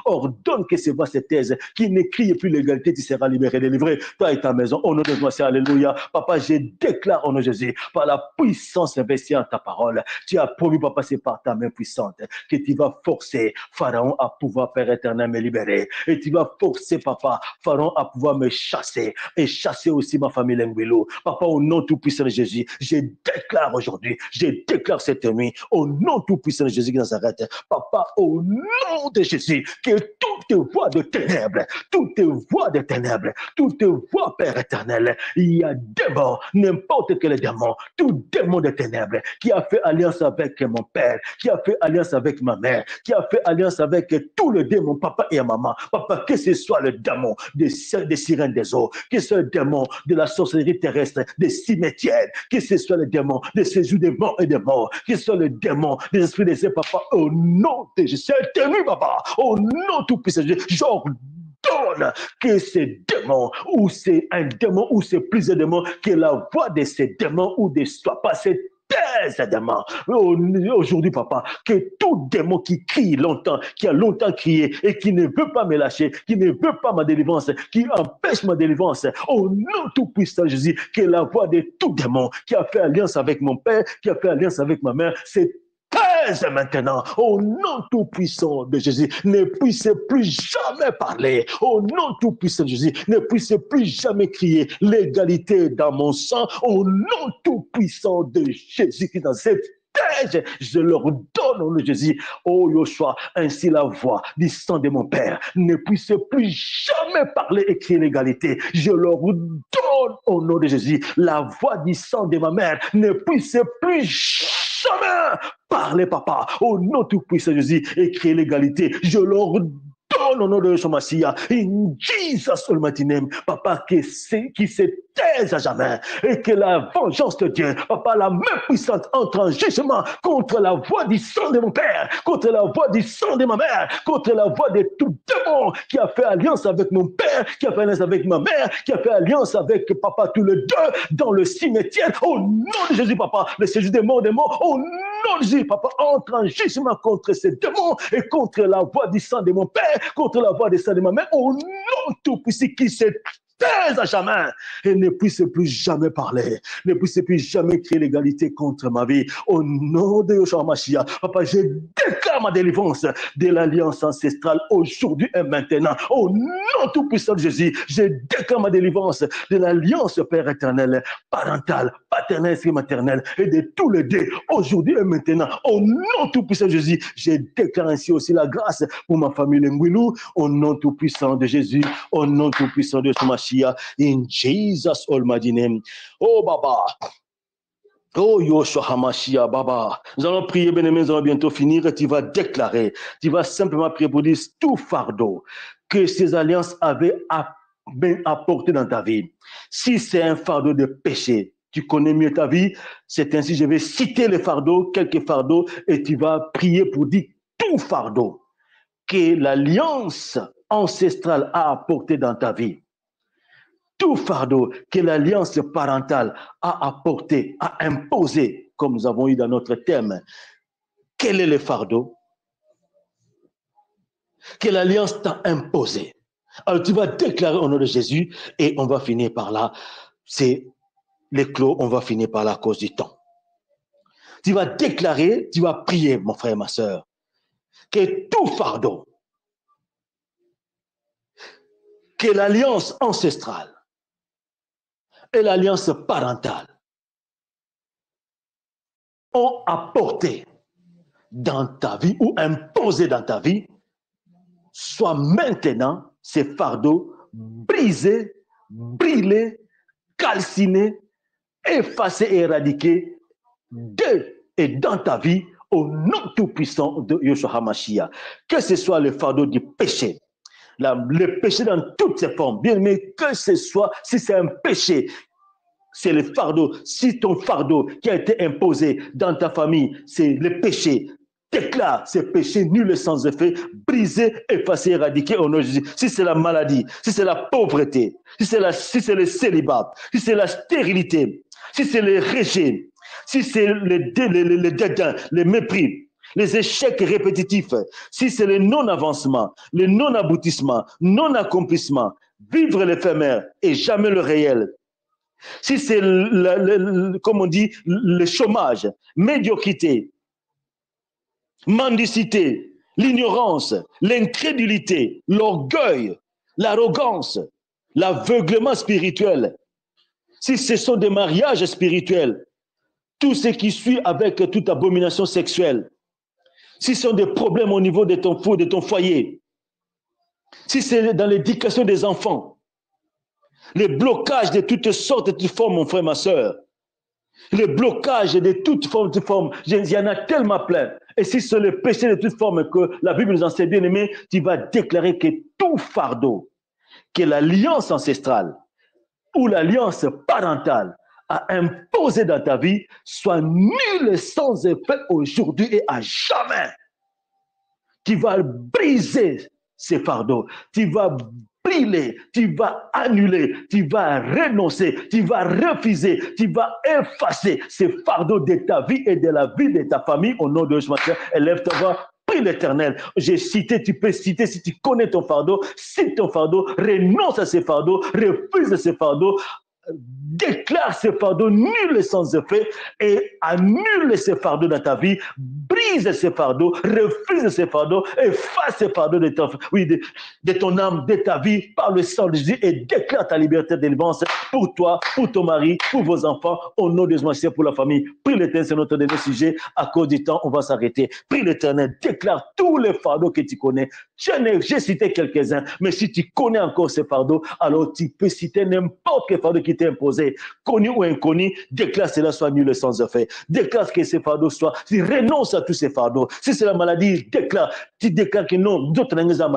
Ordonne que ces voix se taisent. Qui ne crie plus l'égalité, tu seras libéré, délivré. Toi et ta maison. Au nom de Jésus, alléluia. Papa, je déclare au nom de Jésus, par la puissance investie en ta parole. Tu as promis, papa, c'est par ta main puissante que tu vas forcer Pharaon à pouvoir, Père éternel, me libérer. Et tu vas forcer, papa, Pharaon à pouvoir me chasser et chasser aussi ma famille Lenguilo. Papa, au nom tout-puissant de Jésus, je déclare aujourd'hui, je déclare cette nuit, au nom tout-puissant de Jésus qui Nazareth, papa, au nom de Jésus, que toutes tes voies de ténèbres ténèbres, toutes tes voies de ténèbres, toutes tes voies, Père éternel. Il y a démons, n'importe quel démon, tout démon de ténèbres qui a fait alliance avec mon père, qui a fait alliance avec ma mère, qui a fait alliance avec tous les démons, papa et maman. Papa, que ce soit le démon des sirènes des eaux, que ce soit le démon de la sorcellerie terrestre, des cimetières, que ce soit le démon des séjours des morts et des morts, que ce soit le démon des esprits des cieux, papa, au nom de Jésus, c'est tenu, papa, au nom tout-puissant, j'ordonne que ces démons, ou c'est un démon, ou c'est plusieurs démons, que la voix de ces démons ou de soit passée taise, démon. Aujourd'hui, papa, que tout démon qui crie longtemps, qui a longtemps crié et qui ne veut pas me lâcher, qui ne veut pas ma délivrance, qui empêche ma délivrance, au nom tout-puissant Jésus, que la voix de tout démon qui a fait alliance avec mon père, qui a fait alliance avec ma mère, c'est taise maintenant, au nom tout-puissant de Jésus, ne puisse plus jamais parler, au nom tout-puissant de Jésus, ne puisse plus jamais crier l'égalité dans mon sang, au nom tout-puissant de Jésus qui dans cette taise, je leur donne au nom de Jésus, oh Yoshua, ainsi la voix du sang de mon Père ne puisse plus jamais parler et crier l'égalité, je leur donne au nom de Jésus, la voix du sang de ma mère ne puisse plus jamais parler, papa, au nom tout-puissant de Jésus, et créer l'égalité. Je leur donne au nom de Yeshua Mashiach, in Jesus Almighty name, papa, qui se taise à jamais, et que la vengeance de Dieu, papa, la main puissante entre en jugement contre la voix du sang de mon père, contre la voix du sang de ma mère, contre la voix de tout démon qui a fait alliance avec mon père, qui a fait alliance avec ma mère, qui a fait alliance avec papa, tous les deux dans le cimetière, au nom de Jésus, papa, le séjour des morts, au nom de Jésus, papa, entre en jugement contre ces démons et contre la voix du sang de mon père, contre la voix du sang de ma mère, au nom tout-puissant qui se taise à jamais et ne puisse plus jamais parler, ne puisse plus jamais créer l'égalité contre ma vie. Au nom de Yeshua Mashiach, papa, je déclare ma délivrance de l'alliance ancestrale aujourd'hui et maintenant. Au nom tout-puissant de Jésus, je déclare ma délivrance de l'alliance Père éternel, parentale, paternelle et maternelle et de tous les deux aujourd'hui et maintenant. Au nom tout-puissant de Jésus, je déclare ainsi aussi la grâce pour ma famille Ngwilou. Au nom tout-puissant de Jésus, au nom tout-puissant de Yeshua Mashiach. In Jesus Almighty name. Oh Baba. Oh Yoshua HaMashiach, Baba. Nous allons prier, bien-aimés, nous allons bientôt finir. Tu vas déclarer, tu vas simplement prier pour dire tout fardeau que ces alliances avaient apporté dans ta vie. Si c'est un fardeau de péché, tu connais mieux ta vie, c'est ainsi, je vais citer les fardeaux, quelques fardeaux, et tu vas prier pour dire tout fardeau que l'alliance ancestrale a apporté dans ta vie. Tout fardeau que l'alliance parentale a apporté, a imposé, comme nous avons eu dans notre thème. Quel est le fardeau que l'alliance t'a imposé? Alors tu vas déclarer au nom de Jésus et on va finir par là. C'est les clos, on va finir par là à cause du temps. Tu vas déclarer, tu vas prier, mon frère et ma soeur, que tout fardeau, que l'alliance ancestrale et l'alliance parentale ont apporté dans ta vie ou imposé dans ta vie, soit maintenant ces fardeaux brisés, brûlés, calcinés, effacés et éradiqués de et dans ta vie au nom tout-puissant de Yeshua HaMashiach. Que ce soit le fardeau du péché, le péché dans toutes ses formes, bien aimé, que ce soit, si c'est un péché, c'est le fardeau. Si ton fardeau qui a été imposé dans ta famille, c'est le péché, déclare ces péchés nuls et sans effet, brisés, effacés, éradiqués au nom de Jésus. Si c'est la maladie, si c'est la pauvreté, si c'est le célibat, si c'est la stérilité, si c'est le rejet, si c'est le dédain, le mépris, les échecs répétitifs, si c'est le non-avancement, le non-aboutissement, non-accomplissement, vivre l'éphémère et jamais le réel, si c'est, comme on dit, le chômage, médiocrité, mendicité, l'ignorance, l'incrédulité, l'orgueil, l'arrogance, l'aveuglement spirituel, si ce sont des mariages spirituels, tout ce qui suit avec toute abomination sexuelle, si ce sont des problèmes au niveau de ton foyer, si c'est dans l'éducation des enfants, les blocages de toutes sortes et toutes formes, mon frère, ma soeur, le blocage de toutes formes, il y en a tellement plein. Et si c'est le péché de toutes formes que la Bible nous enseigne, bien aimé, tu vas déclarer que tout fardeau, que l'alliance ancestrale ou l'alliance parentale a imposé dans ta vie, soit nul et sans effet aujourd'hui et à jamais. Tu vas briser ces fardeaux, tu vas brûler, tu vas annuler, tu vas renoncer, tu vas refuser, tu vas effacer ces fardeaux de ta vie et de la vie de ta famille au nom de Jésus. Élève ta voix. Prie l'Éternel. J'ai cité, tu peux citer si tu connais ton fardeau, cite ton fardeau, renonce à ces fardeaux, refuse ces fardeaux, déclare ces fardeaux nuls et sans effet et annule ces fardeaux dans ta vie, brise ces fardeaux, refuse ces fardeaux, efface ces fardeaux de ton âme, de ta vie par le sang de Jésus et déclare ta liberté de délivrance pour toi, pour ton mari, pour vos enfants, au nom de Jésus, pour la famille. Prie l'Éternel, c'est notre dernier sujet. À cause du temps, on va s'arrêter. Prie l'Éternel, déclare tous les fardeaux que tu connais. J'ai cité quelques-uns, mais si tu connais encore ces fardeaux, alors tu peux citer n'importe quel fardeau qui t'est imposé, connu ou inconnu, déclare cela soit nul et sans effet. Déclare que ces fardeaux soient, tu renonces à tous ces fardeaux. Si c'est la maladie, déclare, tu déclares que non, d'autres n'ont pas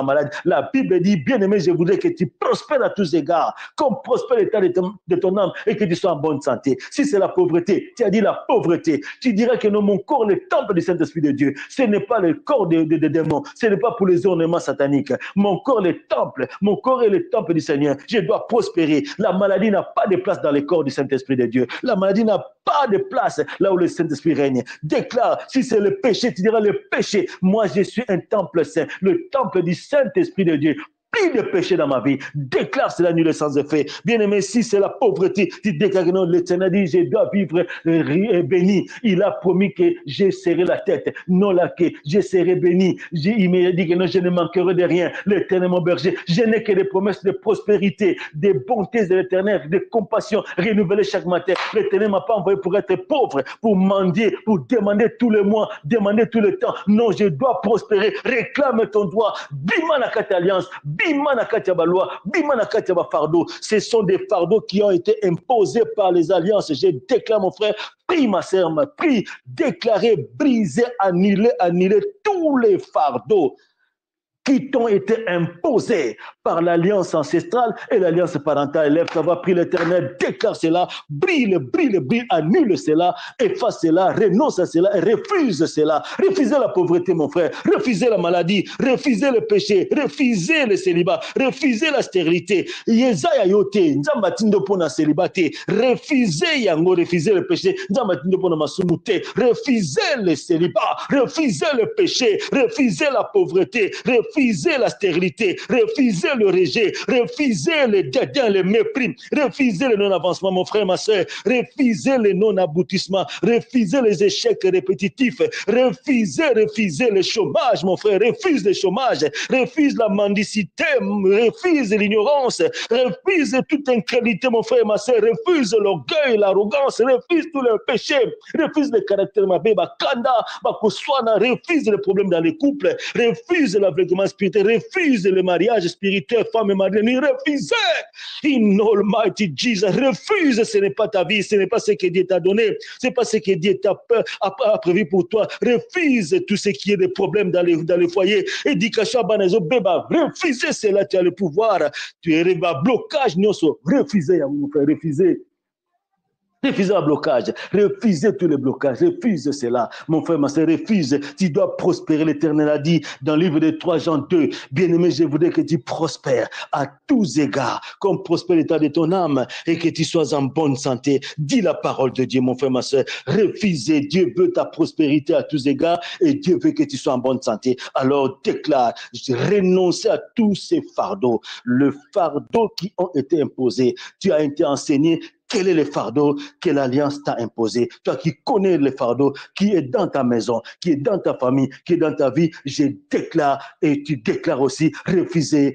maladie. La Bible dit, bien aimé, je voudrais que tu prospères à tous égards, comme prospère l'état de ton âme et que tu sois en bonne santé. Si c'est la pauvreté, tu as dit la pauvreté, tu diras que non, mon corps est le temple du Saint-Esprit de Dieu. Ce n'est pas le corps des démons, ce n'est pas pour les ornements sataniques. Mon corps est le temple, mon corps est le temple du Seigneur. Je dois prospérer. La maladie n'a pas de place dans le corps du Saint-Esprit de Dieu. La maladie n'a pas de place là où le Saint-Esprit règne. Déclare, si c'est le péché, tu diras le péché. Moi, je suis un temple saint, le temple du Saint-Esprit de Dieu. Plus de péché dans ma vie. Déclare cela nul et sans effet. Bien aimé, si c'est la pauvreté, tu déclares que non, l'Éternel dit, je dois vivre béni. Il a promis que je serai la tête, non la queue. Je serai béni. Il m'a dit que non, je ne manquerai de rien. L'Éternel mon berger. Je n'ai que des promesses de prospérité, des bontés de l'Éternel, de compassion renouvelées chaque matin. L'Éternel ne m'a pas envoyé pour être pauvre, pour mendier, pour demander tous les mois, demander tout le temps. Non, je dois prospérer. Réclame ton droit. Bima na kati alliance. Bima na kati ba loi. Bima na kati ba fardeau. Ce sont des fardeaux qui ont été imposés par les alliances. Je déclare, mon frère, prie ma sœur, prie, déclarer, briser, annuler tous les fardeaux qui t'ont été imposés par l'alliance ancestrale et l'alliance parentale. Élève ta voix, prie l'Éternel, déclare cela, brille, annule cela, efface cela, renonce à cela et refuse cela. Refusez la pauvreté, mon frère, refusez la maladie, refusez le péché, refusez le célibat, refusez la stérilité. Yesaya yote, nzambatindo pona célibaté, refusez yango, refusez le péché, nzambatindo pona masumute, refusez le célibat, refusez le péché, refusez la pauvreté, refusez la stérilité, refusez le rejet, refusez le dédain, le mépris, refusez le non-avancement, mon frère, ma soeur, refusez le non-aboutissement, refusez les échecs répétitifs, refusez le chômage, mon frère, refuse le chômage, refuse la mendicité, refuse l'ignorance, refuse toute incrédulité, mon frère, ma soeur, refuse l'orgueil, l'arrogance, refuse tout le péché, refuse le caractère, ma bébé, kanda, refuse les problèmes dans les couples, refuse l'aveuglement spirituel, refuse le mariage spirituel, femme et mari, refusez. In Almighty Jesus, refuse, ce n'est pas ta vie, ce n'est pas ce que Dieu t'a donné, ce n'est pas ce que Dieu a prévu pour toi. Refuse tout ce qui est des problèmes dans les foyers. Éducation, refusez cela, tu as le pouvoir. Tu es blocage, refusez, mon frère, refusez. Refusez le blocage, refusez tous les blocages, refuse cela. Mon frère, ma soeur, refuse. Tu dois prospérer. L'Éternel a dit dans le livre de 3 Jean 2, bien-aimé, je voudrais que tu prospères à tous égards, comme prospère l'état de ton âme et que tu sois en bonne santé. Dis la parole de Dieu, mon frère, ma soeur. Refusez. Dieu veut ta prospérité à tous égards et Dieu veut que tu sois en bonne santé. Alors déclare, renoncer à tous ces fardeaux, le fardeau qui ont été imposés. Tu as été enseigné. Quel est le fardeau que l'Alliance t'a imposé? Toi qui connais le fardeau, qui est dans ta maison, qui est dans ta famille, qui est dans ta vie, je déclare et tu déclares aussi, refusez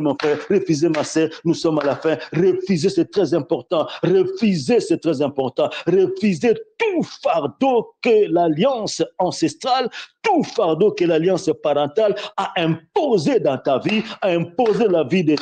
mon frère, refusez ma sœur, nous sommes à la fin. Refusez, c'est très important. Refusez, c'est très important. Refusez tout fardeau que l'Alliance ancestrale, tout fardeau que l'alliance parentale a imposé dans ta vie, a imposé la vie de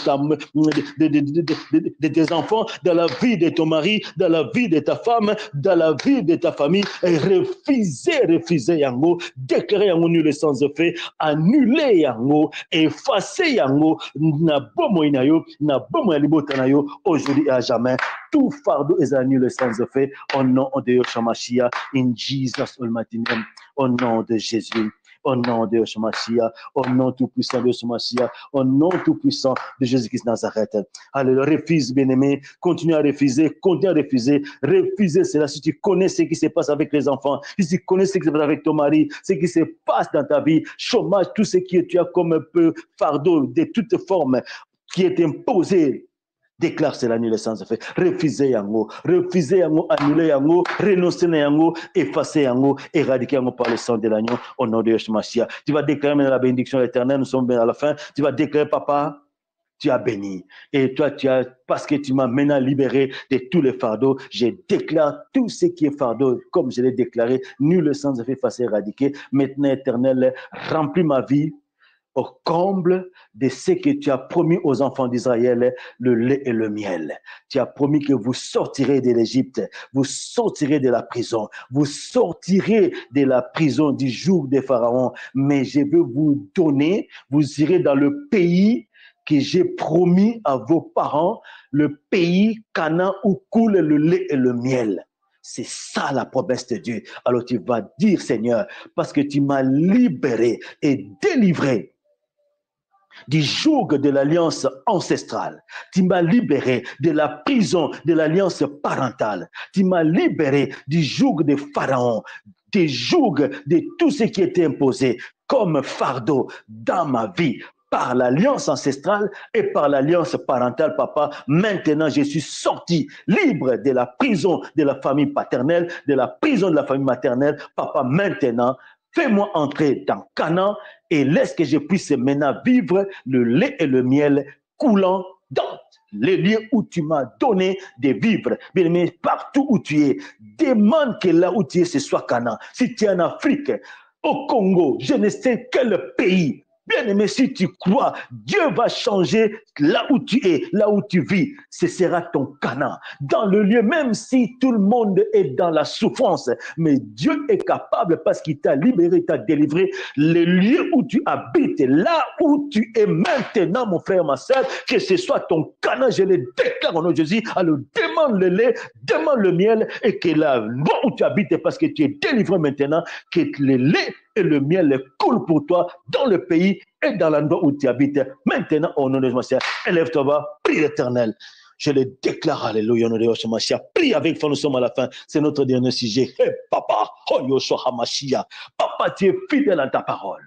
tes enfants, dans la vie de ton mari, dans la vie de ta femme, dans la vie de ta famille, et refuser yango, déclarer yango nul sans effet, annuler yango, effacer yango, na bomo inayo, na bomo libota na yo, aujourd'hui et à jamais. Tout fardeau est annulé sans effet, au nom de Yeshua Mashiach, in Jesus' almighty name, au nom de Jésus. Au nom de Yeshua Mashiach, au nom tout-puissant de Yeshua Mashiach, au nom tout-puissant de Jésus-Christ Nazareth. Alléluia, refuse, bien-aimé, continue à refuser, refuser cela. Si tu connais ce qui se passe avec les enfants, si tu connais ce qui se passe avec ton mari, ce qui se passe dans ta vie, chômage, tout ce que tu as comme un peu fardeau de toutes formes qui est imposé, déclare cela annulé sans effet. Refusez yango, annuler yango, renoncer yango, effacer yango, éradiquer yango par le sang de l'agneau au nom de Yeshua Mashiach. Tu vas déclarer maintenant la bénédiction éternelle, nous sommes bien à la fin. Tu vas déclarer, papa, tu as béni. Et toi, parce que tu m'as maintenant libéré de tous les fardeaux, je déclare tout ce qui est fardeau, comme je l'ai déclaré, nul sans effet, effacé, éradiqué. Maintenant, éternel, remplis ma vie au comble de ce que tu as promis aux enfants d'Israël, le lait et le miel. Tu as promis que vous sortirez de l'Égypte, vous sortirez de la prison, vous sortirez de la prison du joug des pharaons, mais je veux vous donner, vous irez dans le pays que j'ai promis à vos parents, le pays Canaan où coule le lait et le miel. C'est ça la promesse de Dieu. Alors tu vas dire, Seigneur, parce que tu m'as libéré et délivré du joug de l'alliance ancestrale. Tu m'as libéré de la prison de l'alliance parentale. Tu m'as libéré du joug des pharaons, des jougs de tout ce qui était imposé comme fardeau dans ma vie par l'alliance ancestrale et par l'alliance parentale, papa. Maintenant, je suis sorti libre de la prison de la famille paternelle, de la prison de la famille maternelle. Papa, maintenant, fais-moi entrer dans Canaan et laisse que je puisse maintenant vivre le lait et le miel coulant dans les lieux où tu m'as donné de vivre. Bien aimé, partout où tu es, demande que là où tu es, ce soit Canaan. Si tu es en Afrique, au Congo, je ne sais quel pays, bien aimé, si tu crois, Dieu va changer là où tu es, là où tu vis. Ce sera ton Canaan. Dans le lieu, même si tout le monde est dans la souffrance, mais Dieu est capable parce qu'il t'a libéré, t'a délivré. Le lieu où tu habites, là où tu es maintenant, mon frère, ma soeur, que ce soit ton Canaan, je le déclare au nom de Jésus. Alors demande le lait, demande le miel et que là où tu habites, parce que tu es délivré maintenant, que le lait et le miel coulent pour toi dans le pays et dans l'endroit où tu habites. Maintenant, au nom de Jésus, élève-toi, prie l'Éternel. Je le déclare, alléluia, au nom de Jésus. Prie avec foi, nous sommes à la fin. C'est notre dernier sujet. Hey, papa, oh Yoshua HaMashiach. Papa, tu es fidèle à ta parole.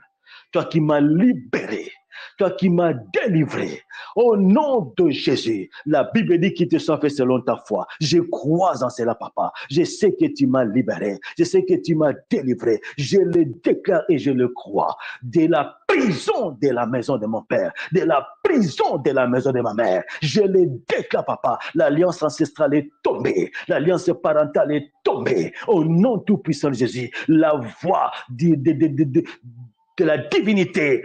Toi qui m'as libéré. Toi qui m'as délivré, au nom de Jésus, la Bible dit qu'il te soit fait selon ta foi. Je crois en cela, papa. Je sais que tu m'as libéré. Je sais que tu m'as délivré. Je le déclare et je le crois. De la prison de la maison de mon père, de la prison de la maison de ma mère. Je le déclare, papa. L'alliance ancestrale est tombée. L'alliance parentale est tombée. Au nom tout-puissant de Jésus, la voix de la divinité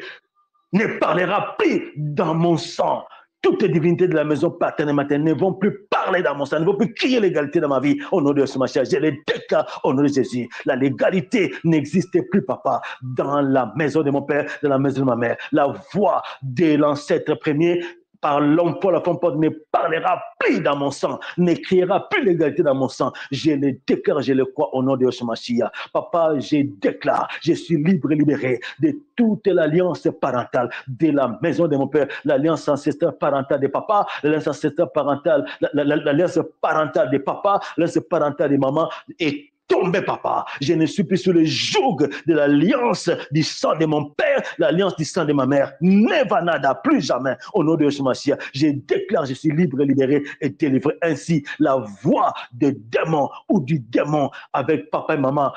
ne parlera plus dans mon sang. Toutes les divinités de la maison paternelle et maternelle ne vont plus parler dans mon sang, ne vont plus crier l'égalité dans ma vie. Au nom de Yeshua Mashiach, je les déclare au nom de Jésus. La légalité n'existe plus, papa, dans la maison de mon père, dans la maison de ma mère. La voix de l'ancêtre premier par l'homme pour la femme ne parlera plus dans mon sang, ne criera plus l'égalité dans mon sang. Je le déclare, je le crois au nom de Yeshua Mashiach. Papa, je déclare, je suis libre et libéré de toute l'alliance parentale de la maison de mon père, l'alliance ancestrale parentale de papa, l'alliance ancestrale parentale, l'alliance parentale de papa, l'alliance parentale de maman et tombé, papa. Je ne suis plus sous le joug de l'alliance du sang de mon père, l'alliance du sang de ma mère. Never nada, plus jamais. Au nom de Yeshua Mashiach, je déclare, je suis libre et libéré et délivré. Ainsi, la voix des démons ou du démon avec papa et maman,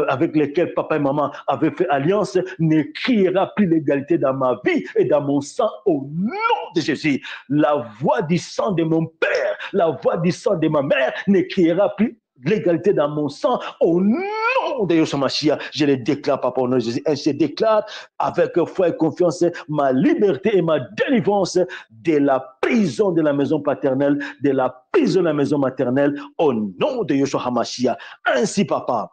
avec lesquels papa et maman avaient fait alliance, ne criera plus l'égalité dans ma vie et dans mon sang au nom de Jésus. La voix du sang de mon père, la voix du sang de ma mère ne criera plus l'égalité dans mon sang, au nom de Yeshua Mashiach, je le déclare, papa, au nom de Jésus. Et je déclare avec foi et confiance ma liberté et ma délivrance de la prison de la maison paternelle, de la prison de la maison maternelle, au nom de Yeshua HaMashiach. Ainsi, papa,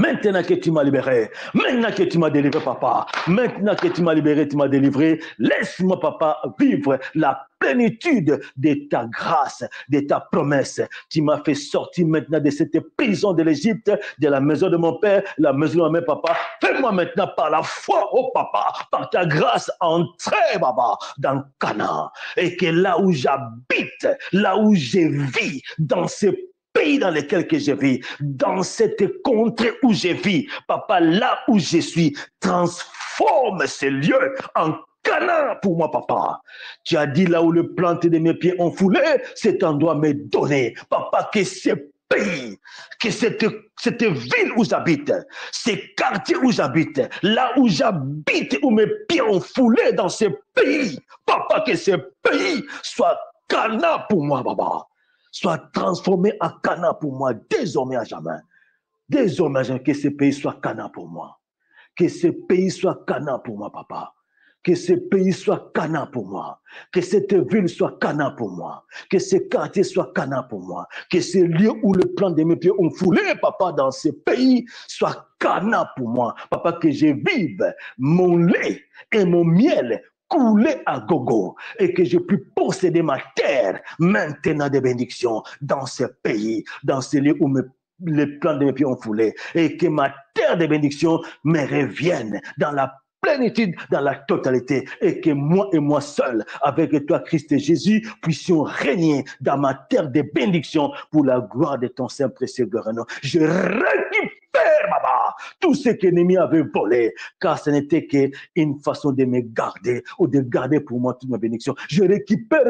maintenant que tu m'as libéré, maintenant que tu m'as délivré, papa, maintenant que tu m'as libéré, tu m'as délivré, laisse-moi, papa, vivre la plénitude de ta grâce, de ta promesse. Tu m'as fait sortir maintenant de cette prison de l'Égypte, de la maison de mon père, la maison de ma mère, papa. Fais-moi maintenant par la foi, oh papa, par ta grâce, entrer, papa, dans Canaan. Et que là où j'habite, là où je vis, dans ces pays dans lesquels que je vis, dans cette contrée où je vis, papa, là où je suis, transforme ces lieux en Canaan pour moi, papa. Tu as dit là où le plante de mes pieds ont foulé, cet endroit m'est donné. Papa, que ce pays, que cette ville où j'habite, ces quartiers où j'habite, là où j'habite, où mes pieds ont foulé dans ce pays, papa, que ce pays soit Canaan pour moi, papa. Soit transformé en Canaan pour moi, désormais à jamais. Désormais à jamais, que ce pays soit Canaan pour moi. Que ce pays soit Canaan pour moi, papa. Que ce pays soit Canaan pour moi. Que cette ville soit Canaan pour moi. Que ce quartier soit Canaan pour moi. Que ce lieu où le plan de mes pieds ont foulé, papa, dans ce pays, soit Canaan pour moi. Papa, que je vive mon lait et mon miel couler à gogo et que je puisse posséder ma terre maintenant de bénédiction dans ce pays, dans ce lieu où les plans de mes pieds ont foulé et que ma terre de bénédiction me revienne dans la plénitude, dans la totalité et que moi et moi seul, avec toi Christ et Jésus, puissions régner dans ma terre de bénédiction pour la gloire de ton saint précieux nom. Je récupère, Baba, tout ce que l'ennemi avait volé, car ce n'était qu'une façon de me garder ou de garder pour moi toute ma bénédiction. Je récupère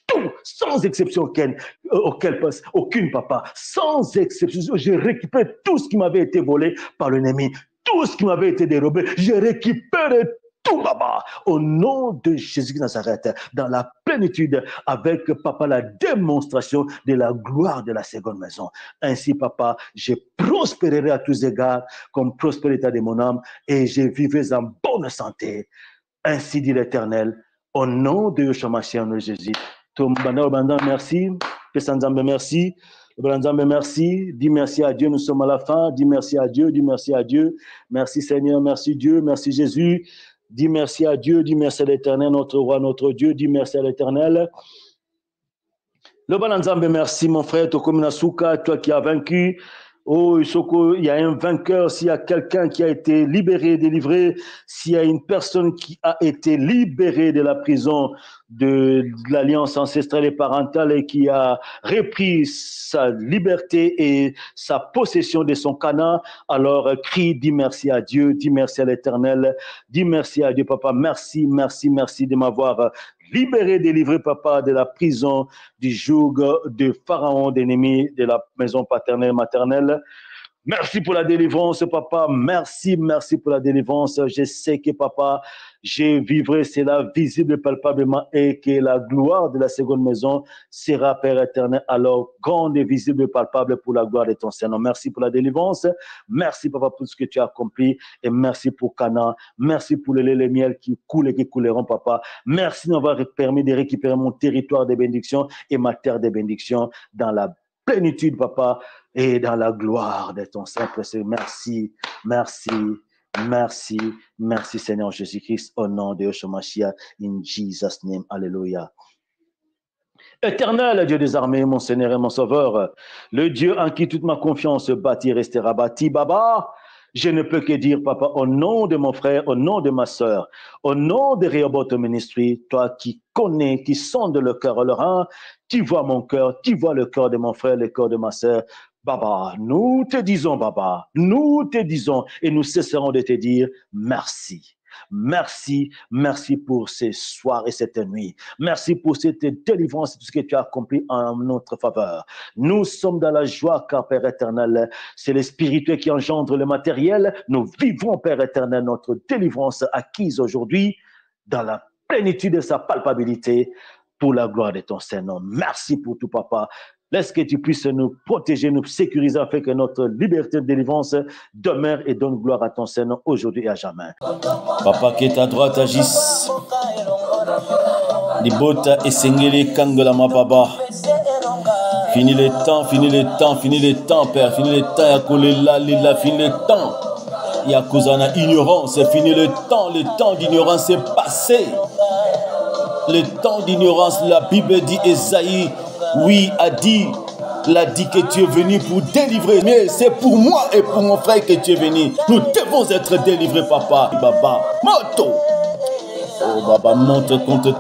tout, sans exception aucune, papa, sans exception. Je récupère tout ce qui m'avait été volé par l'ennemi, tout ce qui m'avait été dérobé. Je récupère tout, papa, au nom de Jésus de Nazareth, dans la plénitude, avec, papa, la démonstration de la gloire de la seconde maison. Ainsi, papa, je prospérerai à tous égards, comme prospère l'état de mon âme, et je vivrai en bonne santé. Ainsi dit l'Éternel, au nom de Yeshua Mashiach, au nom de Jésus. Merci. Merci. Merci. Dis merci à Dieu. Nous sommes à la fin. Dis merci à Dieu. Dis merci à Dieu. Merci Seigneur. Merci Dieu. Merci Jésus. Dis merci à Dieu. Dis merci à l'Éternel, notre roi, notre Dieu. Dis merci à l'Éternel. Le Balanzambe, merci mon frère. Tokominasuka, toi qui as vaincu. Oh, Isoko, il y a un vainqueur, s'il y a quelqu'un qui a été libéré, délivré, s'il y a une personne qui a été libérée de la prison de l'alliance ancestrale et parentale et qui a repris sa liberté et sa possession de son Canaan, alors crie, dis merci à Dieu, dis merci à l'Éternel, dis merci à Dieu, papa, merci, merci, merci de m'avoir libéré, délivré, papa, de la prison, du joug de Pharaon, d'ennemi de la maison paternelle, maternelle. Merci pour la délivrance, papa. Merci, merci pour la délivrance. Je sais que, papa, je vivrai cela visible palpablement et que la gloire de la seconde maison sera, Père éternel, alors grande et visible et palpable pour la gloire de ton Seigneur. Merci pour la délivrance. Merci, papa, pour ce que tu as accompli. Et merci pour Canaan. Merci pour le lait et le miel qui coulent et qui couleront, papa. Merci d'avoir permis de récupérer mon territoire de bénédiction et ma terre de bénédiction dans la plénitude, papa, et dans la gloire de ton Saint-Précieux. Merci, merci, merci, merci, Seigneur Jésus-Christ, au nom de Yeshua Mashiach, in Jesus' name, alléluia. Éternel Dieu des armées, mon Seigneur et mon Sauveur, le Dieu en qui toute ma confiance bâtie restera bâtie, Baba. Je ne peux que dire, papa, au nom de mon frère, au nom de ma sœur, au nom de Rehoboth Ministry, toi qui connais, qui sonde le cœur et le rein, tu vois mon cœur, tu vois le cœur de mon frère, le cœur de ma sœur. Baba, nous te disons, Baba, nous te disons et nous cesserons de te dire merci. Merci, merci pour ces soirs et cette nuit. Merci pour cette délivrance et tout ce que tu as accompli en notre faveur. Nous sommes dans la joie car, Père éternel, c'est le spirituel qui engendre le matériel. Nous vivons, Père éternel, notre délivrance acquise aujourd'hui dans la plénitude de sa palpabilité pour la gloire de ton Seigneur. Merci pour tout, papa. Laisse que tu puisses nous protéger, nous sécuriser afin que notre liberté de délivrance demeure et donne gloire à ton Seigneur aujourd'hui et à jamais. Papa qui est à droite agisse. Libota et Sengele Kangola ma baba. Fini les temps, fini les temps, fini les temps, Père. Fini les temps, Yakolela, Lila, fini les temps. Yakozana ignorance, fini le temps d'ignorance est passé. Le temps d'ignorance, la Bible dit, Esaïe, oui, l'a dit que tu es venu pour délivrer. Mais c'est pour moi et pour mon frère que tu es venu. Nous devons être délivrés, papa. Baba, moto. Oh, Baba, moto contre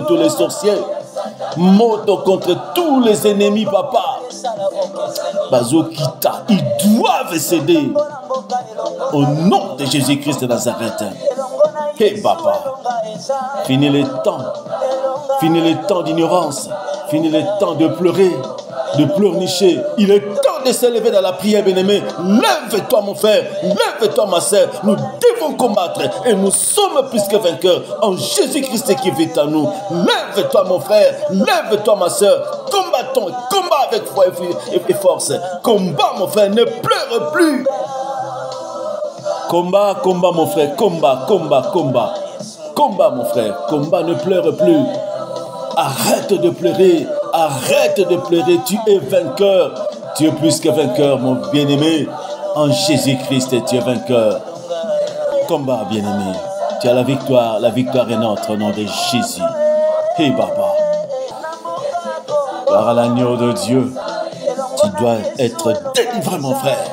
tous les sorciers. Moto contre tous les ennemis, papa. Bazokita, ils doivent céder. Au nom de Jésus-Christ de Nazareth. Hey, papa. Fini les temps d'ignorance. Fini le temps de pleurer, de pleurnicher. Il est temps de se lever dans la prière, bien-aimé. Lève-toi, mon frère. Lève-toi, ma soeur. Nous devons combattre et nous sommes plus que vainqueurs en Jésus-Christ qui vit en nous. Lève-toi, mon frère. Lève-toi, ma soeur. Combattons. Combat avec foi et force. Combat, mon frère. Ne pleure plus. Combat, mon frère. Combat. Combat, mon frère. Combat, ne pleure plus. Arrête de pleurer. Tu es vainqueur. Tu es plus que vainqueur, mon bien-aimé. En Jésus-Christ, tu es vainqueur. Combat, bien-aimé. Tu as la victoire. La victoire est notre au nom de Jésus. Hey, Baba. Par l'agneau de Dieu, tu dois être délivré, mon frère.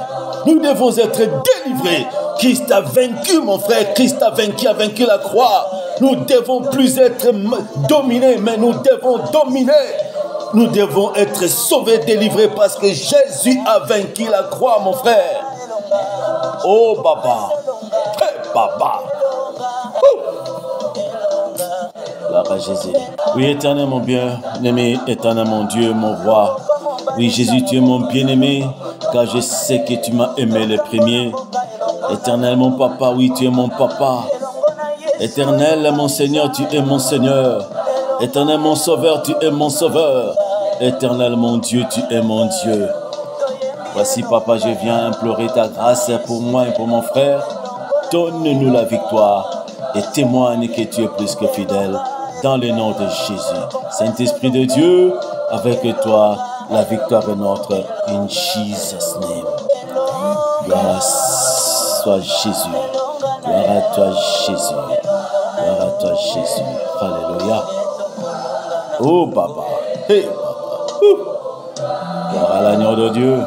Nous devons être délivrés. Christ a vaincu, mon frère. Christ a vaincu la croix. Nous ne devons plus être dominés, mais nous devons dominer. Nous devons être sauvés, délivrés, parce que Jésus a vaincu la croix, mon frère. Oh, Baba. Hey, Baba. Gloire à Jésus. Oui, éternel, mon bien-aimé, éternel, mon Dieu, mon roi. Oui, Jésus, tu es mon bien-aimé, car je sais que tu m'as aimé le premier. Éternel, mon papa, oui, tu es mon papa. Éternel, mon Seigneur, tu es mon Seigneur. Éternel, mon Sauveur, tu es mon Sauveur. Éternel, mon Dieu, tu es mon Dieu. Voici, papa, je viens implorer ta grâce pour moi et pour mon frère. Donne-nous la victoire et témoigne que tu es plus que fidèle dans le nom de Jésus. Saint-Esprit de Dieu, avec toi, la victoire est notre. In Jesus' name. Gloire à toi, Jésus. Gloire à toi, Jésus. Gloire à toi, Jésus. Alléluia. Oh, Papa. Hey, Papa. Gloire à l'agneau de Dieu.